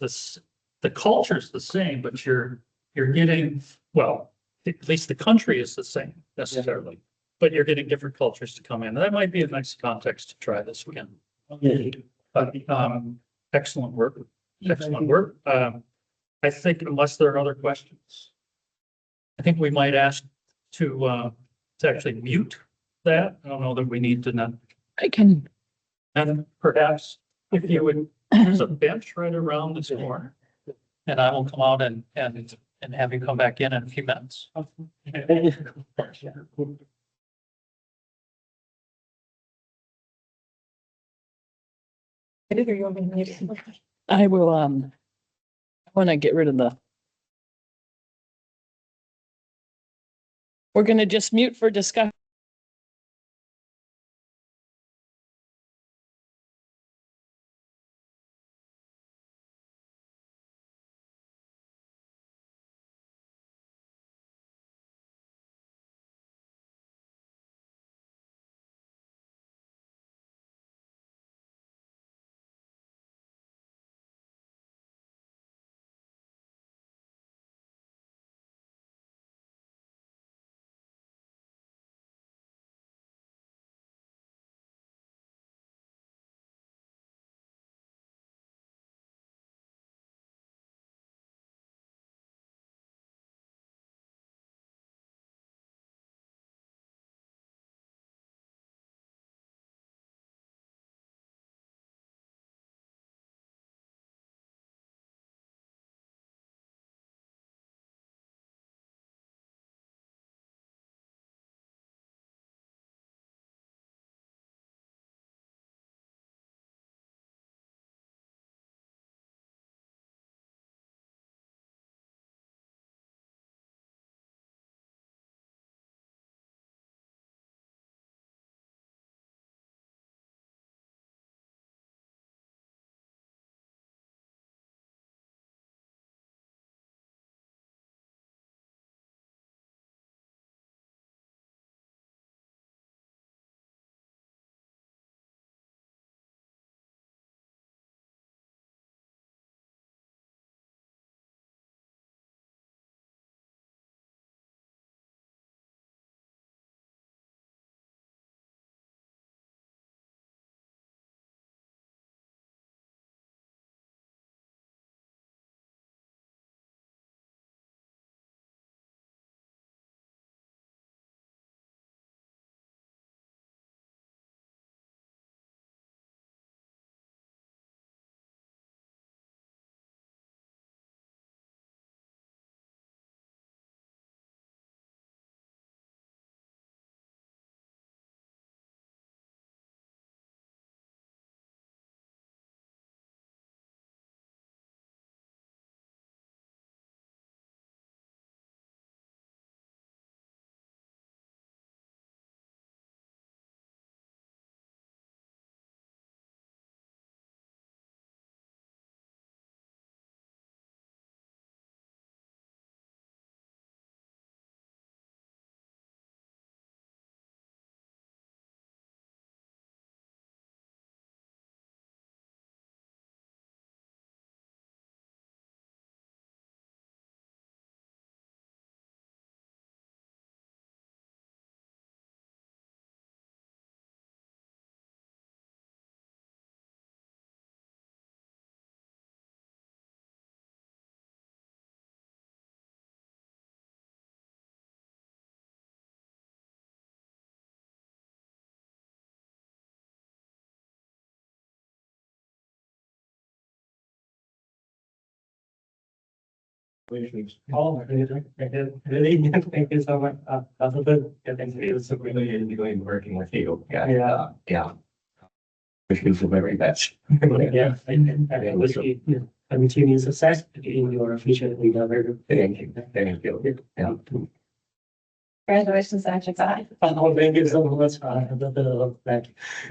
the culture's the same, but you're getting, well, at least the country is the same necessarily, but you're getting different cultures to come in. That might be a nice context to try this again. But, excellent work. Excellent work. I think unless there are other questions, I think we might ask to actually mute that. I don't know that we need to not. I can. And perhaps if you would, there's a bench right around this corner. And I will come out and have you come back in a few minutes. I will, I want to get rid of we're going to just mute for discussion. Oh, really, thank you so much. Thank you. It's really enjoying working with you. Yeah. Wish you the very best. Yeah, I wish you continued success in your future endeavor. Thank you. Yeah. Congratulations, Dr. Tsai. Oh, thank you so much. That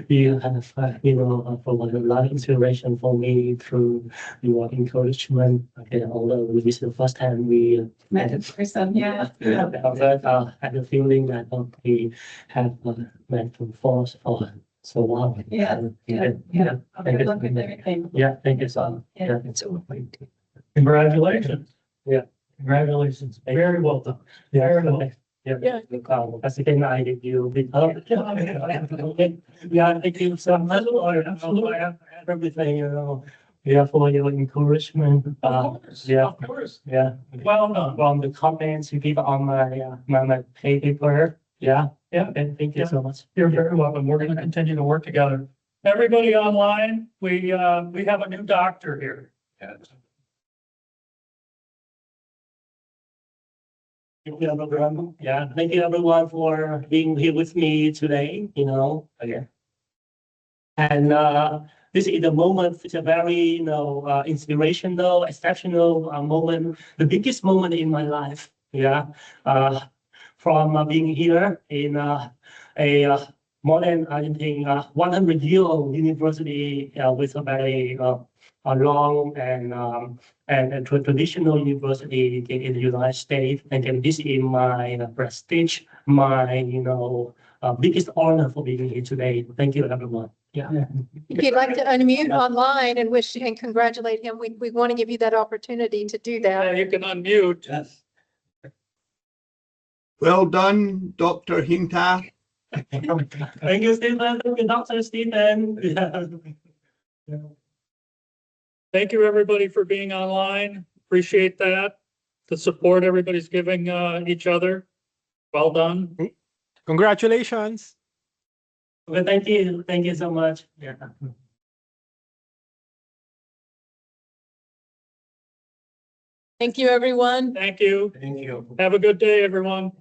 you have, provided a lot of inspiration for me through your encouragement. Okay, although this is the first time we Met in person, yeah. but I had the feeling that we have met for so long. Yeah. Yeah. Good luck with everything. Yeah, thank you so much. Yeah. It's so great. Congratulations. Yeah. Congratulations. Very well done. Very well. Yeah. That's the thing I did you. Yeah, thank you so much for everything, Yeah, for your encouragement. Of course, Yeah. of course. Yeah. Well done. From the comments you give on my paper. Yeah. Yeah. And thank you so much. You're very welcome. We're going to continue to work together. Everybody online, we have a new doctor here. Thank you, everyone. Yeah, thank you everyone for being here with me today, again. And this is the moment, it's a very, inspirational, exceptional moment, the biggest moment in my life. Yeah. From being here in a more than, I think, 100-year-old university with a very long and traditional university in the United States. And then this is my prestige, my, biggest honor for being here today. Thank you, everyone. Yeah. If you'd like to unmute online and wish and congratulate him, we want to give you that opportunity to do that. You can unmute. Yes. Well done, Dr. Hien. Thank you, Stephen. Thank you, Dr. Stephen. Yeah. Thank you, everybody, for being online. Appreciate that. The support everybody's giving each other. Well done. Congratulations. Well, thank you. Thank you so much. Yeah. Thank you, everyone. Thank you. Thank you. Have a good day, everyone.